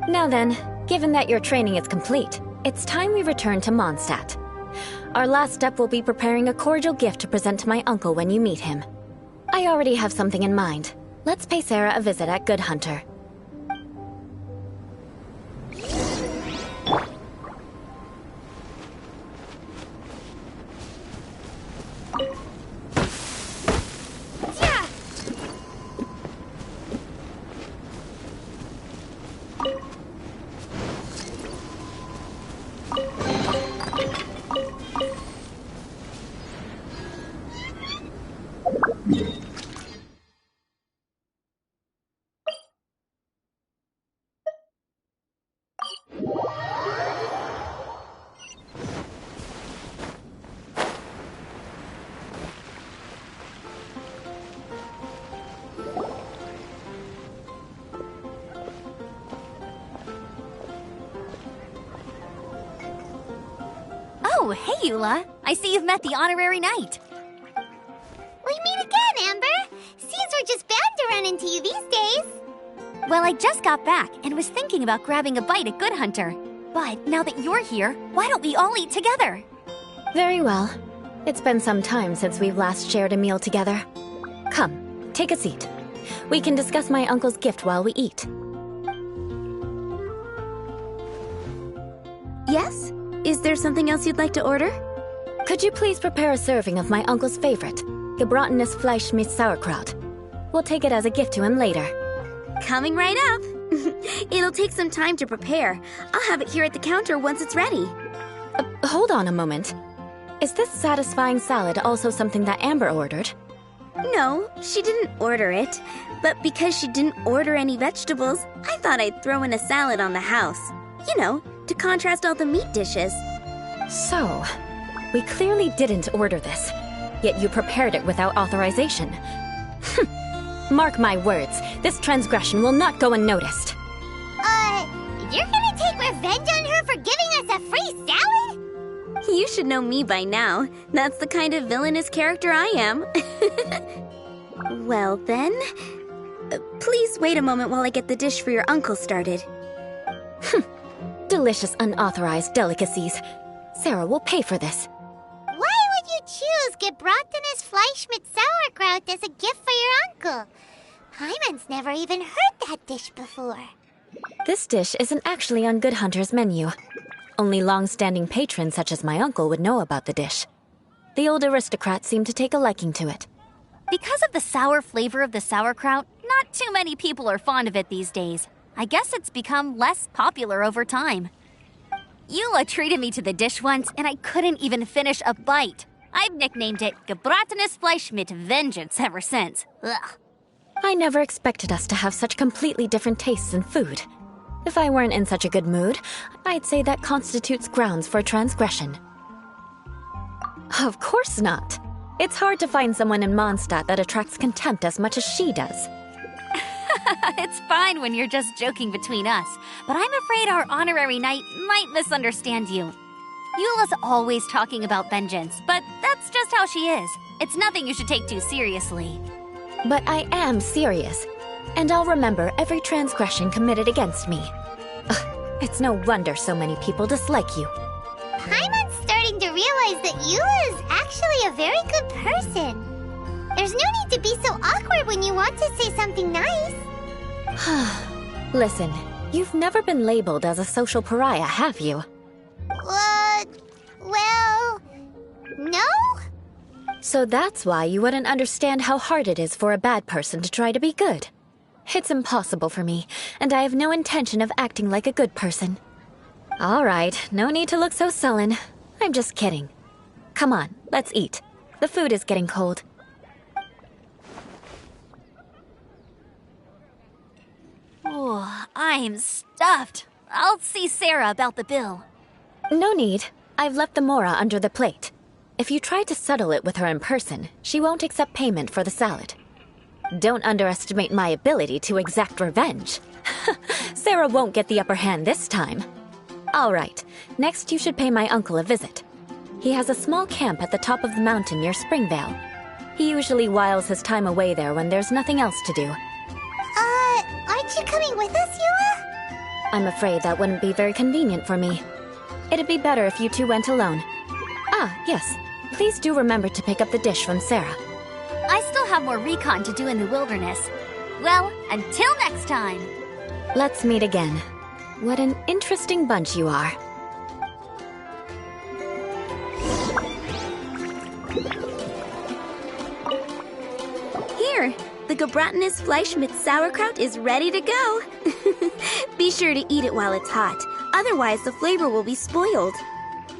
Speaker 8: Now then, given that your training is complete, it's time we return to Mondstadt. Our last step will be preparing a cordial gift to present to my uncle when you meet him. I already have something in mind. Let's pay Sarah a visit at Good Hunter.
Speaker 7: Oh, hey, Eula. I see you've met the honorary knight.
Speaker 6: We meet again, Amber. Seems we're just bound to run into you these days.
Speaker 7: Well, I just got back and was thinking about grabbing a bite at Good Hunter. But now that you're here, why don't we all eat together?
Speaker 8: Very well. It's been some time since we've last shared a meal together. Come, take a seat. We can discuss my uncle's gift while we eat.
Speaker 10: Yes? Is there something else you'd like to order?
Speaker 8: Could you please prepare a serving of my uncle's favorite, gebratenes Fleisch mit Sauerkraut? We'll take it as a gift to him later.
Speaker 10: Coming right up. It'll take some time to prepare. I'll have it here at the counter once it's ready.
Speaker 8: Hold on a moment. Is this satisfying salad also something that Amber ordered?
Speaker 10: No, she didn't order it. But because she didn't order any vegetables, I thought I'd throw in a salad on the house. You know, to contrast all the meat dishes.
Speaker 8: So, We clearly didn't order this, yet you prepared it without authorization. Mark my words, this transgression will not go unnoticed.
Speaker 6: You're gonna take revenge on her for giving us a free salad?
Speaker 10: You should know me by now. That's the kind of villainous character I am. Well then, please wait a moment while I get the dish for your uncle started.
Speaker 8: Delicious unauthorized delicacies. Sarah will pay for this.
Speaker 6: Why would you choose gebratenes Fleisch mit Sauerkraut as a gift for your uncle? Hyman's never even heard that dish before.
Speaker 8: This dish isn't actually on Good Hunter's menu. Only long-standing patrons such as my uncle would know about the dish. The old aristocrat seemed to take a liking to it.
Speaker 7: Because of the sour flavor of the sauerkraut, not too many people are fond of it these days. I guess it's become less popular over time. Eula treated me to the dish once, and I couldn't even finish a bite. I've nicknamed it gebratenes Fleisch mit Vengeance ever since. Ugh.
Speaker 8: I never expected us to have such completely different tastes in food. If I weren't in such a good mood, I'd say that constitutes grounds for transgression. Of course not. It's hard to find someone in Mondstadt that attracts contempt as much as she does.
Speaker 7: It's fine when you're just joking between us, but I'm afraid our honorary knight might misunderstand you. Eula's always talking about vengeance, but that's just how she is. It's nothing you should take too seriously.
Speaker 8: But I am serious, and I'll remember every transgression committed against me. It's no wonder so many people dislike you.
Speaker 6: Hyman's starting to realize that Eula is actually a very good person. There's no need to be so awkward when you want to say something nice.
Speaker 8: Listen, you've never been labeled as a social pariah, have you?
Speaker 6: Well, no?
Speaker 8: So that's why you wouldn't understand how hard it is for a bad person to try to be good. It's impossible for me, and I have no intention of acting like a good person. All right, no need to look so sullen. I'm just kidding. Come on, let's eat. The food is getting cold.
Speaker 7: Oh, I'm stuffed. I'll see Sarah about the bill.
Speaker 8: No need. I've left the mora under the plate. If you try to settle it with her in person, she won't accept payment for the salad. Don't underestimate my ability to exact revenge. Sarah won't get the upper hand this time. All right, next you should pay my uncle a visit. He has a small camp at the top of the mountain near Springvale. He usually whiles his time away there when there's nothing else to do.
Speaker 6: Aren't you coming with us, Eula?
Speaker 8: I'm afraid that wouldn't be very convenient for me. It'd be better if you two went alone. Ah, yes. Please do remember to pick up the dish from Sarah.
Speaker 7: I still have more recon to do in the wilderness. Well, until next time.
Speaker 8: Let's meet again. What an interesting bunch you are.
Speaker 10: Here, the gebratenes Fleisch mit Sauerkraut is ready to go. Be sure to eat it while it's hot, otherwise the flavor will be spoiled.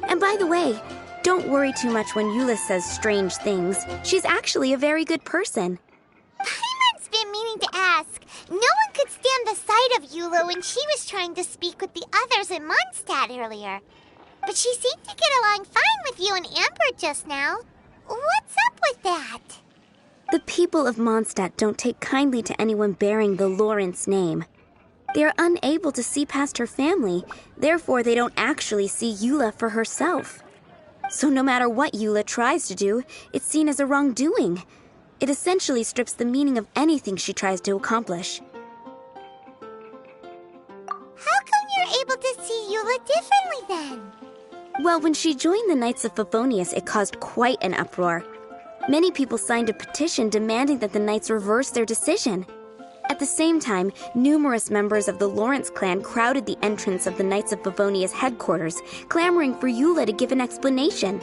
Speaker 10: And by the way, don't worry too much when Eula says strange things. She's actually a very good person.
Speaker 6: Hyman's been meaning to ask. No one could stand the sight of Eula when she was trying to speak with the others in Mondstadt earlier. But she seemed to get along fine with you and Amber just now. What's up with that?
Speaker 10: The people of Mondstadt don't take kindly to anyone bearing the Lawrence name. They are unable to see past her family, therefore they don't actually see Eula for herself. So no matter what Eula tries to do, it's seen as a wrongdoing. It essentially strips the meaning of anything she tries to accomplish.
Speaker 6: How come you're able to see Eula differently then?
Speaker 10: Well, when she joined the Knights of Favonius, it caused quite an uproar. Many people signed a petition demanding that the Knights reverse their decision. At the same time, numerous members of the Lawrence clan crowded the entrance of the Knights of Favonius headquarters, clamoring for Eula to give an explanation.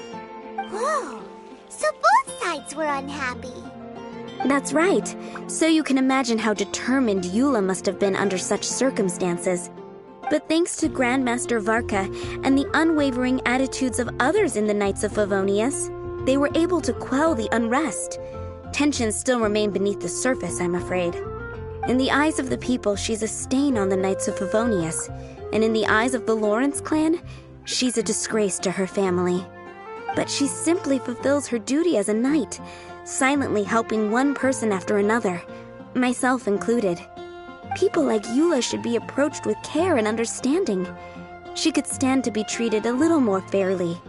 Speaker 6: Whoa, so both sides were unhappy.
Speaker 10: That's right. So you can imagine how determined Eula must have been under such circumstances. But thanks to Grandmaster Varka and the unwavering attitudes of others in the Knights of Favonius, they were able to quell the unrest. Tensions still remain beneath the surface, I'm afraid. In the eyes of the people, she's a stain on the Knights of Favonius, and in the eyes of the Lawrence clan, she's a disgrace to her family. but she simply fulfills her duty as a knight, silently helping one person after another, myself included. People like Eula should be approached with care and understanding. She could stand to be treated a little more fairly.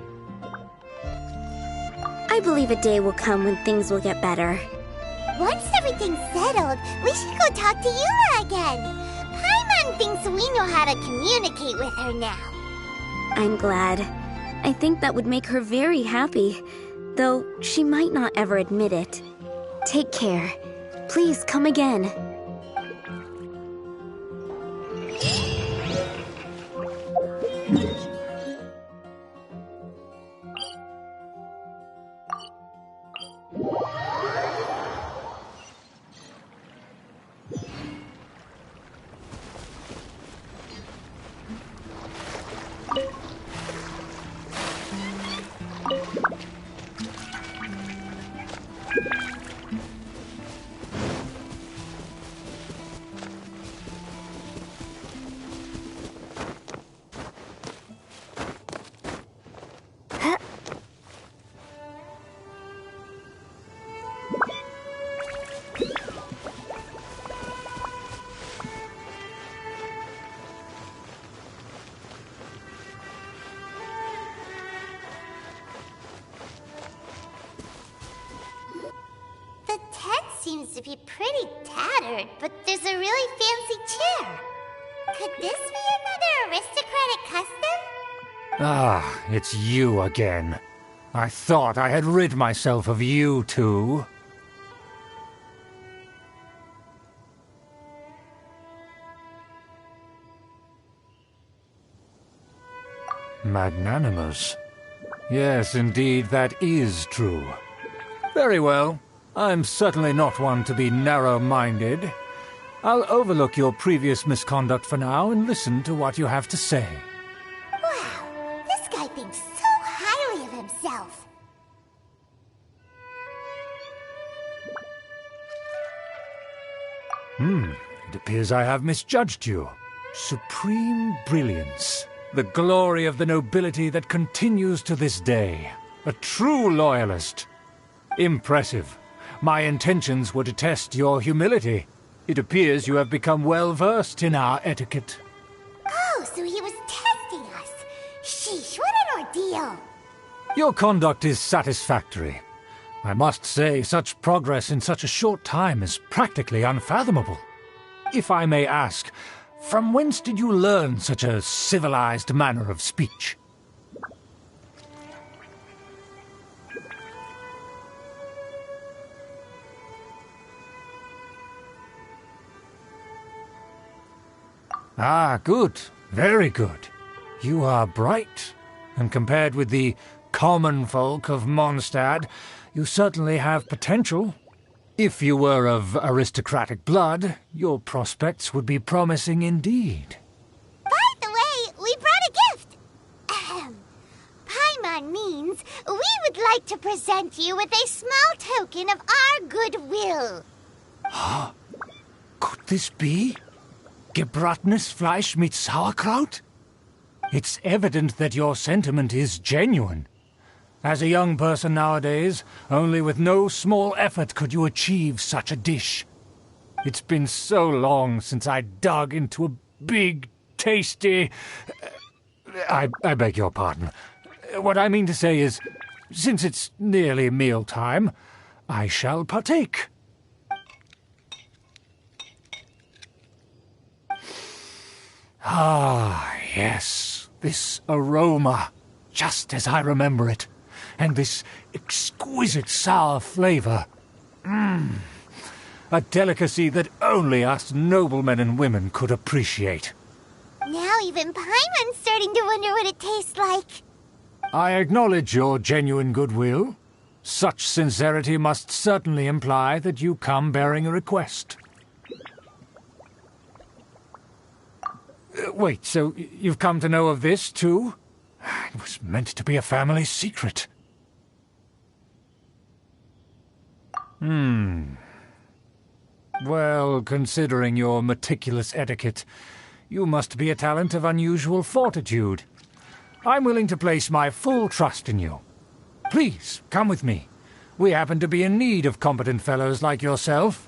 Speaker 10: I believe a day will come when things will get better.
Speaker 6: Once everything's settled, we should go talk to Eula again. Paimon thinks we know how to communicate with her now.
Speaker 10: I'm glad. I think that would make her very happy, though she might not ever admit it. Take care. Please come again.
Speaker 6: Seems to be pretty tattered, but there's a really fancy chair. Could this be another aristocratic custom?
Speaker 5: Ah, it's you again. I thought I had rid myself of you two. Magnanimous. Yes, indeed, that is true. Very well. I'm certainly not one to be narrow-minded. I'll overlook your previous misconduct for now and listen to what you have to say.
Speaker 6: Wow, this guy thinks so highly of himself.
Speaker 5: It appears I have misjudged you. Supreme brilliance. The glory of the nobility that continues to this day. A true loyalist. Impressive. My intentions were to test your humility. It appears you have become well-versed in our etiquette.
Speaker 6: Oh, so he was testing us. Sheesh, what an ordeal.
Speaker 5: Your conduct is satisfactory. I must say, such progress in such a short time is practically unfathomable. If I may ask, from whence did you learn such a civilized manner of speech? Ah, good. Very good. You are bright, and compared with the common folk of Mondstadt, you certainly have potential. If you were of aristocratic blood, your prospects would be promising indeed.
Speaker 6: By the way, we brought a gift. Paimon means we would like to present you with a small token of our goodwill.
Speaker 5: Could this be? Gebratenes Fleisch mit Sauerkraut? It's evident that your sentiment is genuine. As a young person nowadays, only with no small effort could you achieve such a dish. It's been so long since I dug into a big, tasty... I beg your pardon. What I mean to say is, since it's nearly mealtime, I shall partake. Ah, yes, this aroma, just as I remember it, and this exquisite sour flavor. A delicacy that only us noblemen and women could appreciate.
Speaker 6: Now even Paimon's starting to wonder what it tastes like.
Speaker 5: I acknowledge your genuine goodwill. Such sincerity must certainly imply that you come bearing a request. Wait, so you've come to know of this, too? It was meant to be a family secret. Well, considering your meticulous etiquette, you must be a talent of unusual fortitude. I'm willing to place my full trust in you. Please, come with me. We happen to be in need of competent fellows like yourself.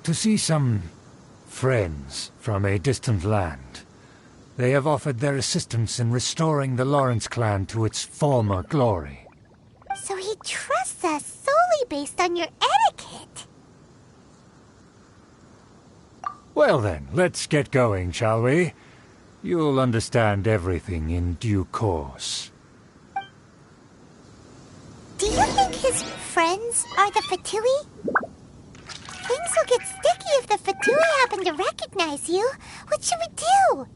Speaker 5: To see some friends from a distant land. They have offered their assistance in restoring the Lawrence clan to its former glory.
Speaker 6: So he trusts us solely based on your etiquette.
Speaker 5: Well then, let's get going, shall we? You'll understand everything in due course.
Speaker 6: Do you think his friends are the Fatui? Things will get sticky if the Fatui happen to recognize you. What should we do?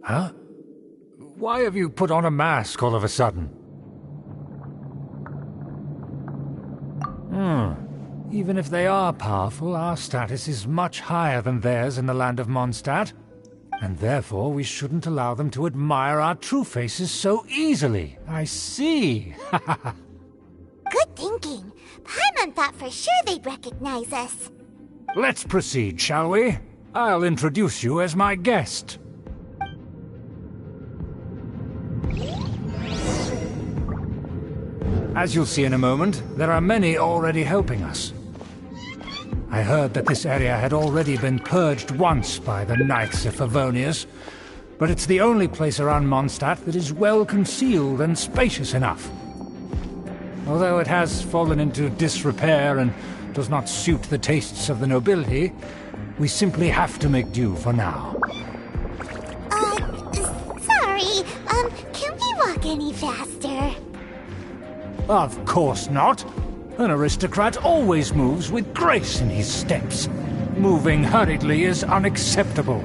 Speaker 5: Huh? Why have you put on a mask all of a sudden? Even if they are powerful, our status is much higher than theirs in the land of Mondstadt. And therefore we shouldn't allow them to admire our true faces so easily. I see.
Speaker 6: Good thinking. Paimon thought for sure they'd recognize us.
Speaker 5: Let's proceed, shall we? I'll introduce you as my guest. As you'll see in a moment, there are many already helping us. I heard that this area had already been purged once by the Knights of Favonius, but it's the only place around Mondstadt that is well concealed and spacious enough. Although it has fallen into disrepair and does not suit the tastes of the nobility, we simply have to make do for now.
Speaker 6: Sorry, can we walk any faster?
Speaker 5: Of course not. An aristocrat always moves with grace in his steps. Moving hurriedly is unacceptable.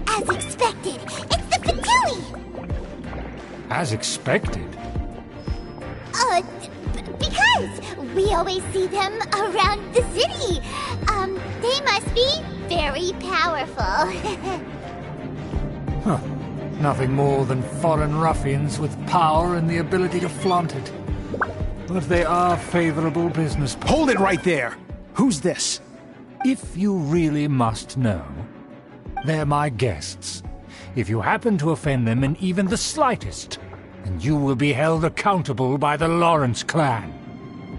Speaker 6: As expected, it's the Fatui!
Speaker 5: As expected?
Speaker 6: Because we always see them around the city. They must be very powerful.
Speaker 5: Huh. Nothing more than foreign ruffians with power and the ability to flaunt it. But they are favorable business.
Speaker 9: Hold it right there! Who's this?
Speaker 5: If you really must know, they're my guests. If you happen to offend them in even the slightest, then you will be held accountable by the Lawrence clan.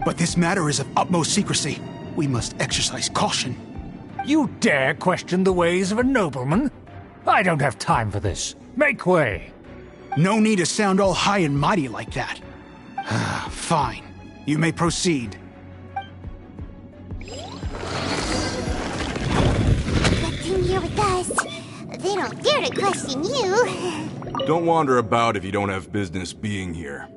Speaker 9: But this matter is of utmost secrecy. We must exercise caution.
Speaker 5: You dare question the ways of a nobleman? I don't have time for this. Make way!
Speaker 9: No need to sound all high and mighty like that. Fine. You may proceed.
Speaker 6: Good thing you're with us. They don't dare to question you.
Speaker 11: Don't wander about if you don't have business being here.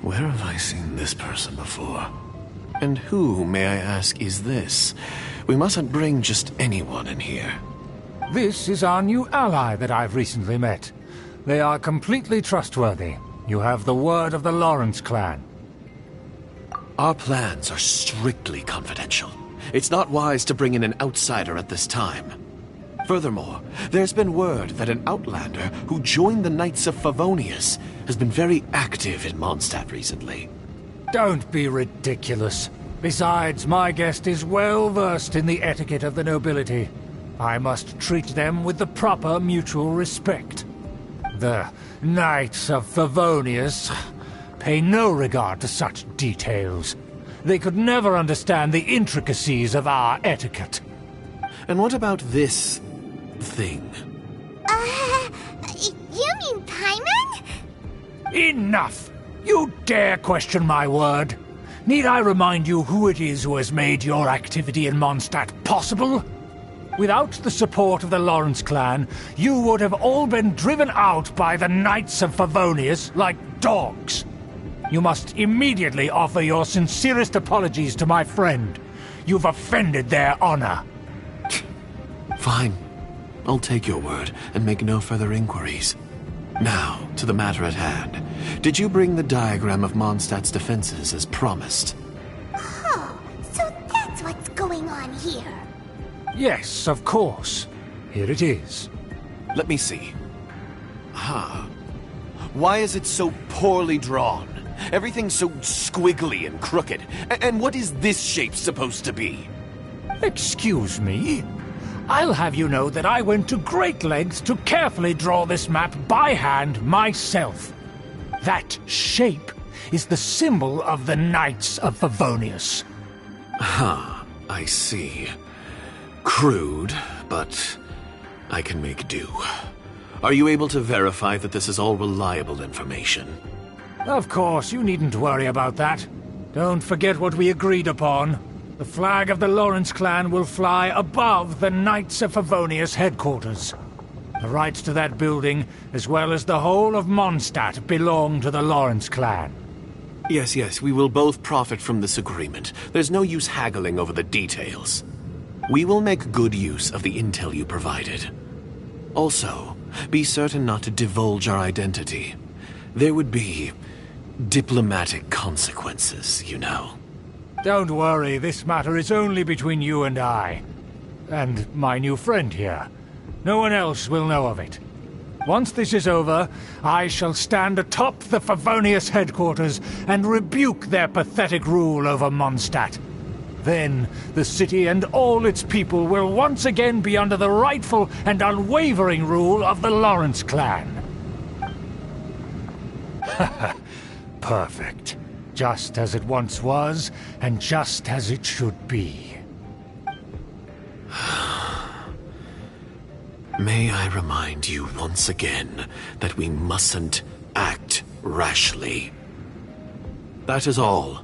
Speaker 12: Where have I seen this person before? And who, may I ask, is this? We mustn't bring just anyone in here.
Speaker 5: This is our new ally that I've recently met. They are completely trustworthy. You have the word of the Lawrence clan.
Speaker 12: Our plans are strictly confidential. It's not wise to bring in an outsider at this time. Furthermore, there's been word that an outlander who joined the Knights of Favonius has been very active in Mondstadt recently.
Speaker 5: Don't be ridiculous. Besides, my guest is well versed in the etiquette of the nobility. I must treat them with the proper mutual respect. The Knights of Favonius pay no regard to such details. They could never understand the intricacies of our etiquette.
Speaker 12: And what about this thing?
Speaker 6: You mean Paimon?
Speaker 5: Enough! You dare question my word? Need I remind you who it is who has made your activity in Mondstadt possible? Without the support of the Lawrence clan, you would have all been driven out by the Knights of Favonius like dogs. You must immediately offer your sincerest apologies to my friend. You've offended their honor.
Speaker 12: Fine. I'll take your word and make no further inquiries. Now, to the matter at hand. Did you bring the diagram of Mondstadt's defenses as promised?
Speaker 6: Oh, so that's what's going on here.
Speaker 5: Yes, of course. Here it is.
Speaker 12: Let me see. Why is it so poorly drawn? Everything's so squiggly and crooked. And what is this shape supposed to be?
Speaker 5: Excuse me? I'll have you know that I went to great lengths to carefully draw this map by hand myself. That shape is the symbol of the Knights of Favonius.
Speaker 12: I see. Crude, but I can make do. Are you able to verify that this is all reliable information?
Speaker 5: Of course, you needn't worry about that. Don't forget what we agreed upon. The flag of the Lawrence clan will fly above the Knights of Favonius headquarters. The rights to that building, as well as the whole of Mondstadt, belong to the Lawrence clan.
Speaker 12: Yes, we will both profit from this agreement. There's no use haggling over the details. We will make good use of the intel you provided. Also, be certain not to divulge our identity. There would be diplomatic consequences, you know.
Speaker 5: Don't worry, this matter is only between you and I. And my new friend here. No one else will know of it. Once this is over, I shall stand atop the Favonius headquarters and rebuke their pathetic rule over Mondstadt. Then, the city and all its people will once again be under the rightful and unwavering rule of the Lawrence clan. Perfect. Just as it once was, and just as it should be.
Speaker 12: May I remind you once again that we mustn't act rashly. That is all,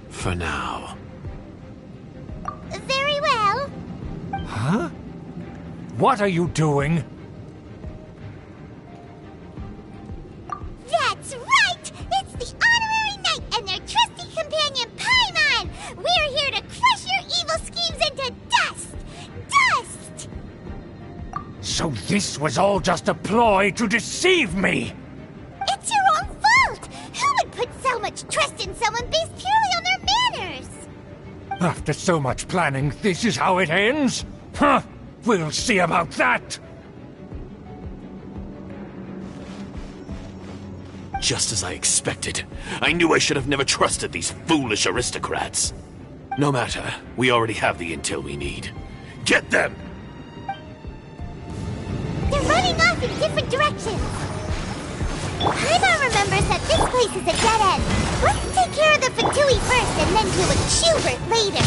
Speaker 12: for now.
Speaker 6: Very well.
Speaker 5: Huh? What are you doing?
Speaker 6: That's right! It's the Honorary Knight and their trusty companion, Paimon! We're here to crush your evil schemes into dust! Dust!
Speaker 5: So this was all just a ploy to deceive me!
Speaker 6: It's your own fault! Who would put so much trust in someone based purely on their manners?
Speaker 5: After so much planning, this is how it ends? Huh! We'll see about that!
Speaker 12: Just as I expected. I knew I should have never trusted these foolish aristocrats. No matter, we already have the intel we need. Get them!
Speaker 6: They're running off in different directions. Paimon remembers that this place is a dead end. Let's take care of the Fatui first and then deal with Schubert later.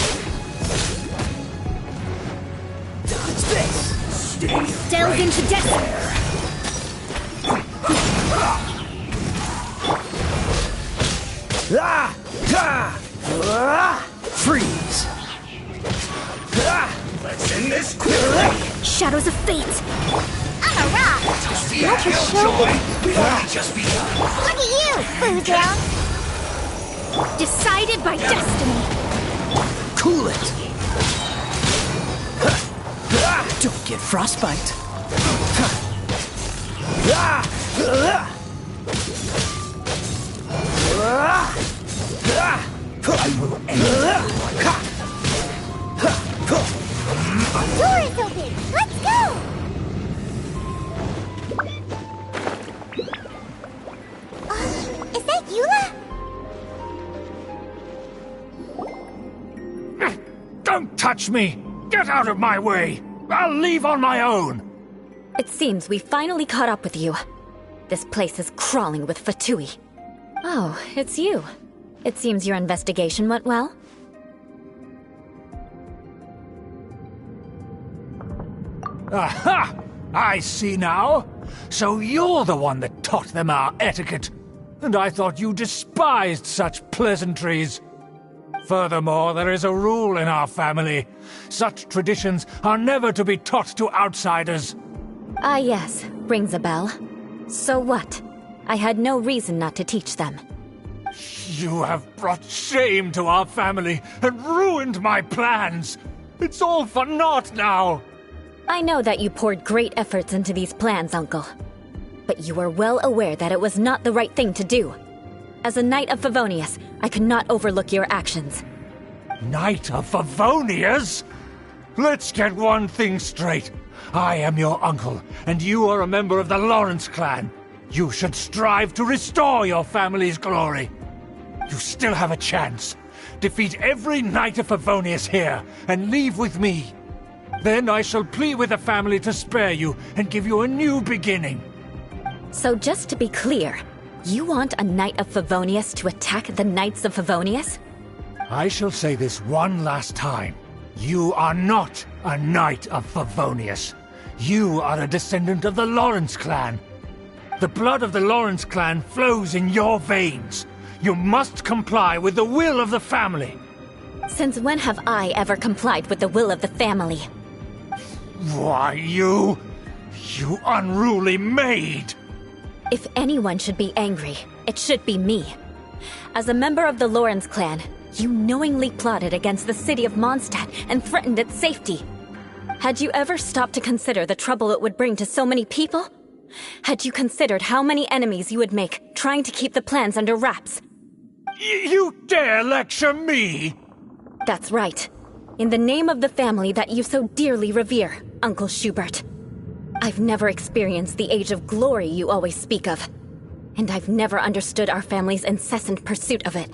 Speaker 1: Dodge this. Stay
Speaker 8: Delve
Speaker 1: right
Speaker 8: into death.
Speaker 1: Freeze. Let's end this quickly.
Speaker 8: Shadows of fate.
Speaker 6: I'm a rock.
Speaker 1: Don't be a killjoy. We've only just begun.
Speaker 6: Look at you, Boodown.
Speaker 8: Decided by destiny.
Speaker 1: Cool it. Don't get frostbite. I will end
Speaker 6: The door is open. Let's go. Is that Eula?
Speaker 5: Don't touch me! Get out of my way! I'll leave on my own!
Speaker 8: It seems we finally caught up with you. This place is crawling with Fatui. Oh, it's you. It seems your investigation went well.
Speaker 5: Aha! I see now. So you're the one that taught them our etiquette. And I thought you despised such pleasantries. Furthermore, there is a rule in our family. Such traditions are never to be taught to outsiders.
Speaker 8: Ah yes, rings a bell. So what? I had no reason not to teach them.
Speaker 5: You have brought shame to our family and ruined my plans. It's all for naught now.
Speaker 8: I know that you poured great efforts into these plans, Uncle. But you were well aware that it was not the right thing to do. As a Knight of Favonius, I could not overlook your actions.
Speaker 5: Knight of Favonius? Let's get one thing straight. I am your uncle, and you are a member of the Lawrence clan. You should strive to restore your family's glory. You still have a chance. Defeat every Knight of Favonius here, and leave with me. Then I shall plead with the family to spare you and give you a new beginning.
Speaker 8: So just to be clear, you want a Knight of Favonius to attack the Knights of Favonius?
Speaker 5: I shall say this one last time. You are not a Knight of Favonius. You are a descendant of the Lawrence clan. The blood of the Lawrence clan flows in your veins. You must comply with the will of the family.
Speaker 8: Since when have I ever complied with the will of the family?
Speaker 5: Why, you unruly maid!
Speaker 8: If anyone should be angry, it should be me. As a member of the Lawrence clan, you knowingly plotted against the city of Mondstadt and threatened its safety. Had you ever stopped to consider the trouble it would bring to so many people? Had you considered how many enemies you would make trying to keep the plans under wraps?
Speaker 5: You dare lecture me?
Speaker 8: That's right. In the name of the family that you so dearly revere, Uncle Schubert. I've never experienced the age of glory you always speak of, and I've never understood our family's incessant pursuit of it.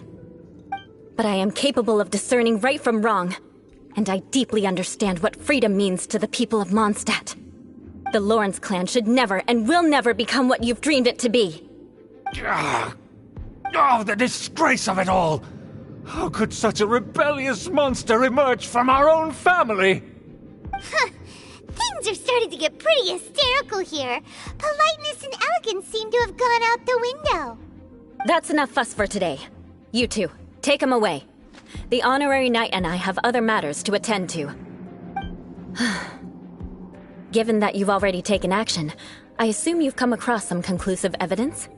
Speaker 8: But I am capable of discerning right from wrong, and I deeply understand what freedom means to the people of Mondstadt. The Lawrence clan should never and will never become what you've dreamed it to be.
Speaker 5: Oh, the disgrace of it all! How could such a rebellious monster emerge from our own family?
Speaker 6: Things are starting to get pretty hysterical here. Politeness and elegance seem to have gone out the window.
Speaker 8: That's enough fuss for today. You two, take him away. The honorary knight and I have other matters to attend to. Given that you've already taken action, I assume you've come across some conclusive evidence?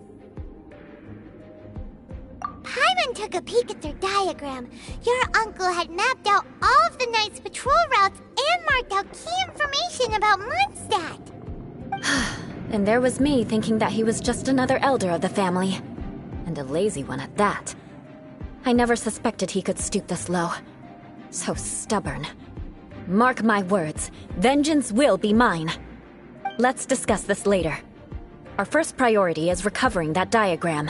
Speaker 6: Paimon took a peek at their diagram. Your uncle had mapped out all of the Knight's patrol routes and marked out key information about Mondstadt.
Speaker 8: And there was me thinking that he was just another elder of the family. And a lazy one at that. I never suspected he could stoop this low. So stubborn. Mark my words, vengeance will be mine. Let's discuss this later. Our first priority is recovering that diagram.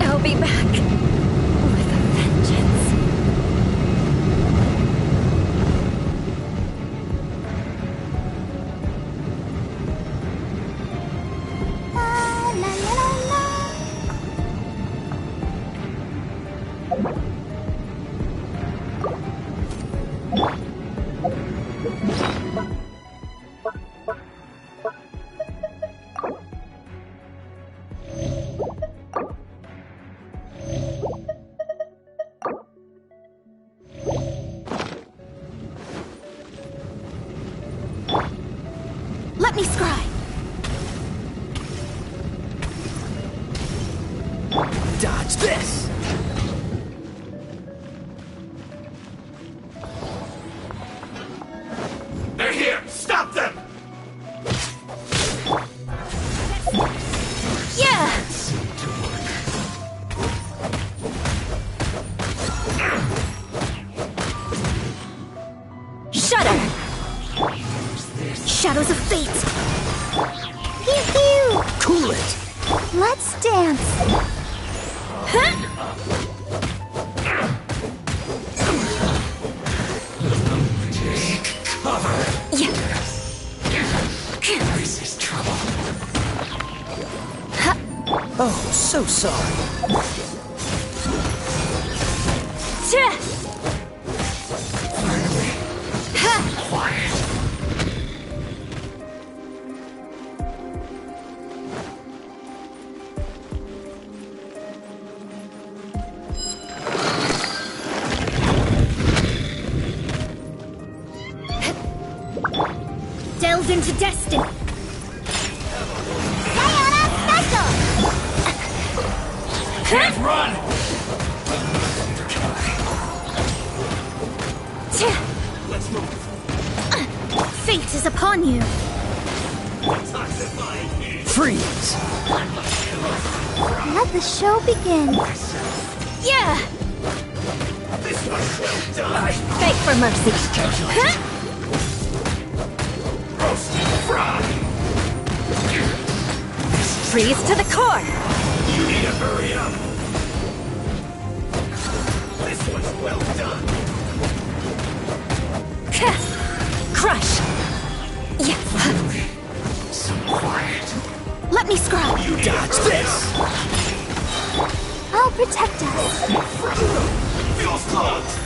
Speaker 8: I'll be back with a vengeance.
Speaker 6: La la la la.
Speaker 7: Let me scry.
Speaker 1: Dodge this!
Speaker 2: They're here! Stop them!
Speaker 7: Yeah! Shudder! Shadows of fate!
Speaker 6: Pew pew.
Speaker 1: Cool it!
Speaker 6: Let's dance.
Speaker 1: This is trouble. Oh, so sorry.
Speaker 7: Delve into destiny!
Speaker 6: Diana Special.
Speaker 1: Can't run!
Speaker 2: Let's move.
Speaker 7: Fate is upon you!
Speaker 1: Freeze!
Speaker 6: Let the show begin.
Speaker 7: Yeah!
Speaker 2: This one's well done.
Speaker 8: Beg for mercy.
Speaker 2: Roasted fry.
Speaker 8: Freeze to the core.
Speaker 2: You need to hurry up. This one's well done.
Speaker 8: Crush.
Speaker 2: So quiet.
Speaker 7: Let me scry!
Speaker 2: You dodge this.
Speaker 6: I'll protect us.
Speaker 2: Feels close.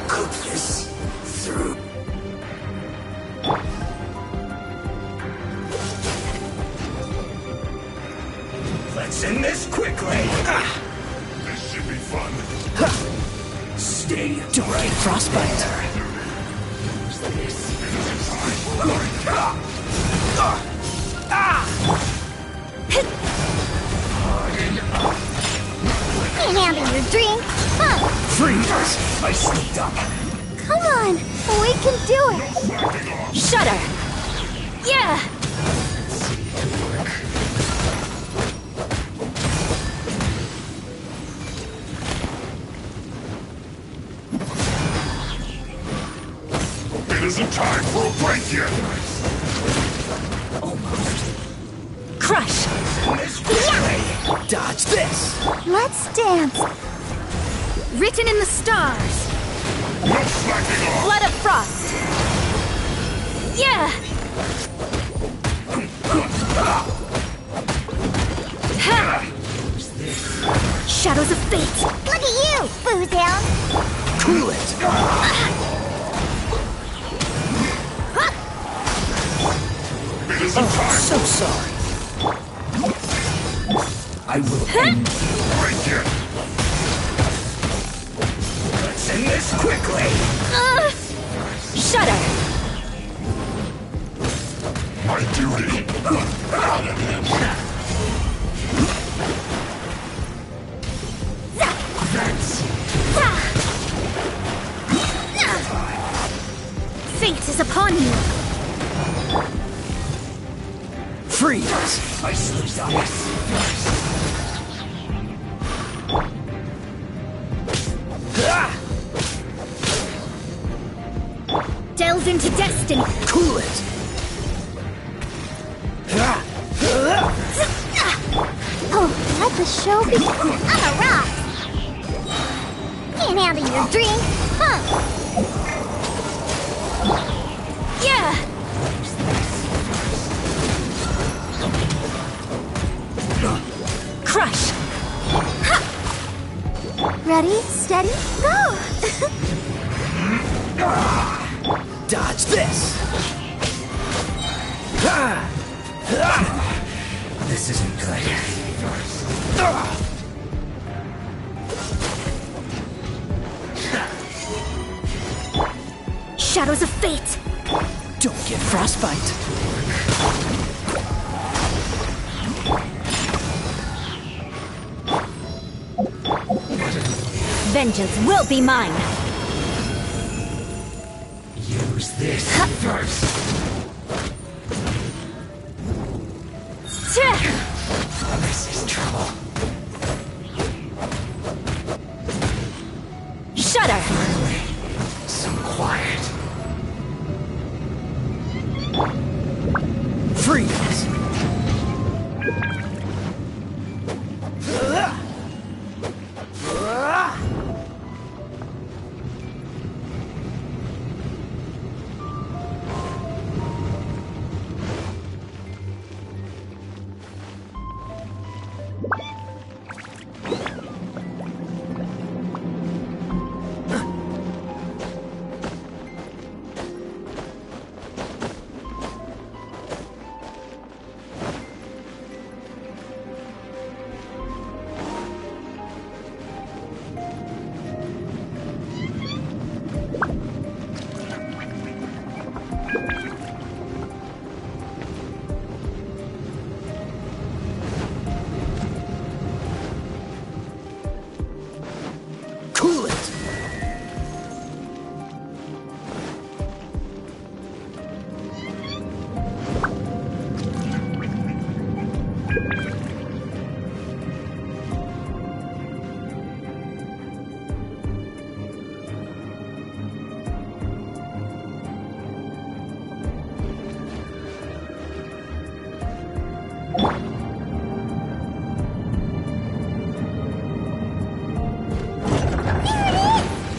Speaker 2: Cook this through. Let's end this quickly. This should be fun. Stay.
Speaker 1: Don't get frostbite.
Speaker 6: Can't handle your drink. Huh.
Speaker 1: Freeze! I sneaked up.
Speaker 6: Come on. We can do it.
Speaker 8: Shudder.
Speaker 7: Yeah!
Speaker 2: It isn't time for a break yet.
Speaker 8: Crush.
Speaker 1: Dodge this!
Speaker 6: Let's dance.
Speaker 7: Written in the stars!
Speaker 2: No slacking off.
Speaker 8: Blood of frost.
Speaker 7: Yeah! Shadows of fate!
Speaker 6: Look at you, Boozound.
Speaker 1: Cool it!
Speaker 2: It isn't time
Speaker 1: So sorry. I will end
Speaker 2: break yet. Let's end this quickly.
Speaker 8: Shudder.
Speaker 10: fate is upon you.
Speaker 1: Freeze! I slipped on this.
Speaker 10: Delve into destiny.
Speaker 1: Cool it!
Speaker 6: Oh, let the show begin. I'm a rock. Can't handle your drink, huh?
Speaker 10: Yeah! Crush!
Speaker 6: Ready, steady, go!
Speaker 1: Dodge this! This isn't good.
Speaker 10: Shadows of fate!
Speaker 1: Don't get frostbite.
Speaker 8: Vengeance will be mine!
Speaker 1: Use this first. This is trouble.
Speaker 8: Shudder!
Speaker 1: Finally, some quiet. Freeze! Cool it!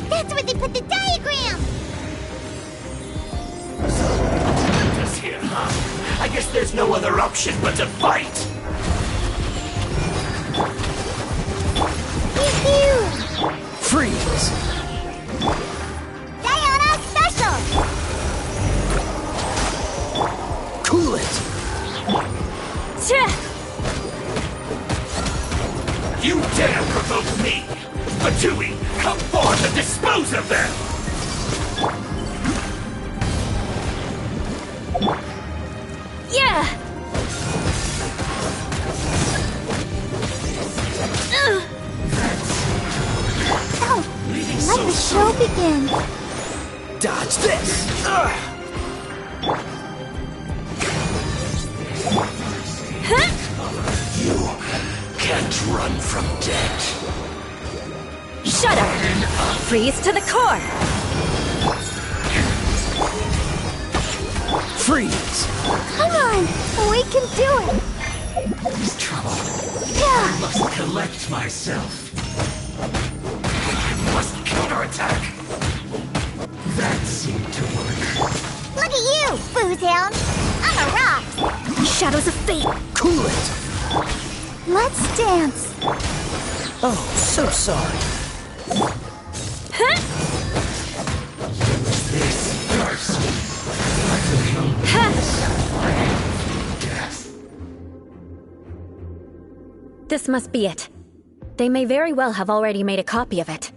Speaker 6: That's where they put the diagram!
Speaker 1: Just here, huh? I guess there's no other option but to fight!
Speaker 6: Pew!
Speaker 1: Freeze!
Speaker 6: Diana Special!
Speaker 1: Cool it! You dare provoke me! Fatui, come forth and dispose of them!
Speaker 10: Yeah!
Speaker 6: Oh,
Speaker 1: Leaving
Speaker 6: let
Speaker 1: so
Speaker 6: the show begin.
Speaker 1: Dodge this! You can't run from death.
Speaker 8: Shudder! Freeze to the core!
Speaker 1: Freeze!
Speaker 6: Come on, we can do it.
Speaker 1: There's trouble. I
Speaker 6: Yeah.
Speaker 1: must collect myself. I must counterattack. That seemed to work.
Speaker 6: Look at you, Boozehound. I'm a rock.
Speaker 10: Shadows of fate!
Speaker 1: Cool it!
Speaker 6: Let's dance.
Speaker 1: Oh, so sorry. This first. Death.
Speaker 8: This must be it. They may very well have already made a copy of it.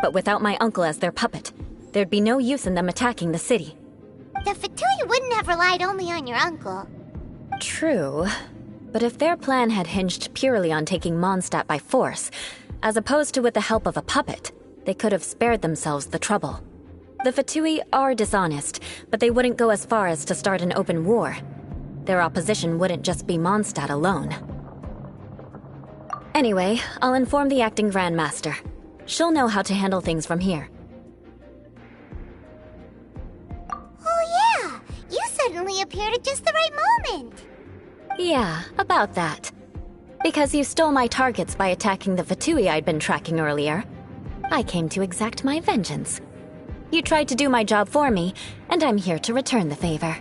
Speaker 8: But without my uncle as their puppet, there'd be no use in them attacking the city.
Speaker 6: The Fatui wouldn't have relied only on your uncle.
Speaker 8: True. But if their plan had hinged purely on taking Mondstadt by force, as opposed to with the help of a puppet, they could have spared themselves the trouble. The Fatui are dishonest, but they wouldn't go as far as to start an open war. Their opposition wouldn't just be Mondstadt alone. Anyway, I'll inform the acting Grandmaster. She'll know how to handle things from here.
Speaker 6: Oh yeah! You suddenly appeared at just the right moment!
Speaker 8: Yeah, about that. Because you stole my targets by attacking the Fatui I'd been tracking earlier, I came to exact my vengeance. You tried to do my job for me, and I'm here to return the favor.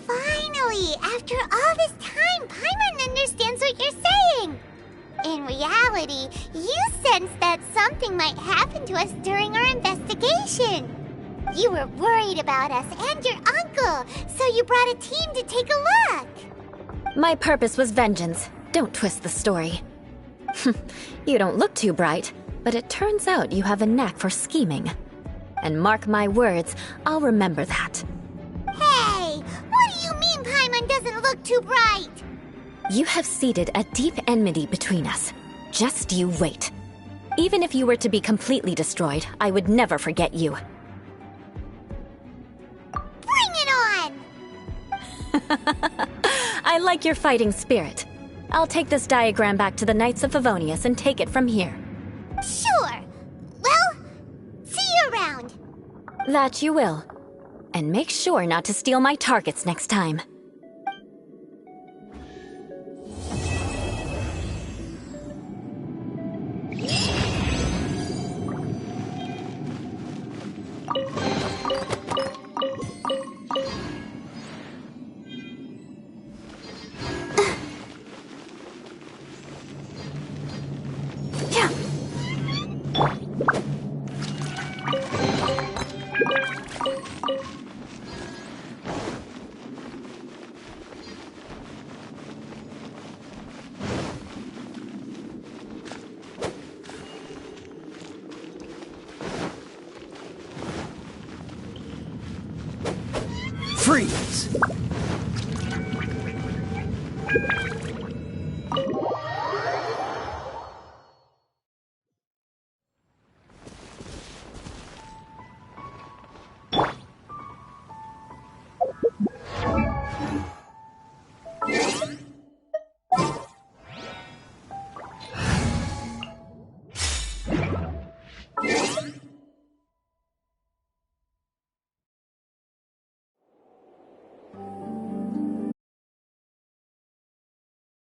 Speaker 6: Finally! After all this time, Paimon understands what you're saying! In reality, you sensed that something might happen to us during our investigation. You were worried about us and your uncle, so you brought a team to take a look.
Speaker 8: My purpose was vengeance. Don't twist the story. You don't look too bright, but it turns out you have a knack for scheming. And mark my words, I'll remember that.
Speaker 6: Hey, what do you mean Paimon doesn't look too bright?
Speaker 8: You have seeded a deep enmity between us. Just you wait. Even if you were to be completely destroyed, I would never forget you.
Speaker 6: Bring it on!
Speaker 8: I like your fighting spirit. I'll take this diagram back to the Knights of Favonius and take it from here.
Speaker 6: Sure. Well, see you around.
Speaker 8: That you will. And make sure not to steal my targets next time.
Speaker 9: Freeze!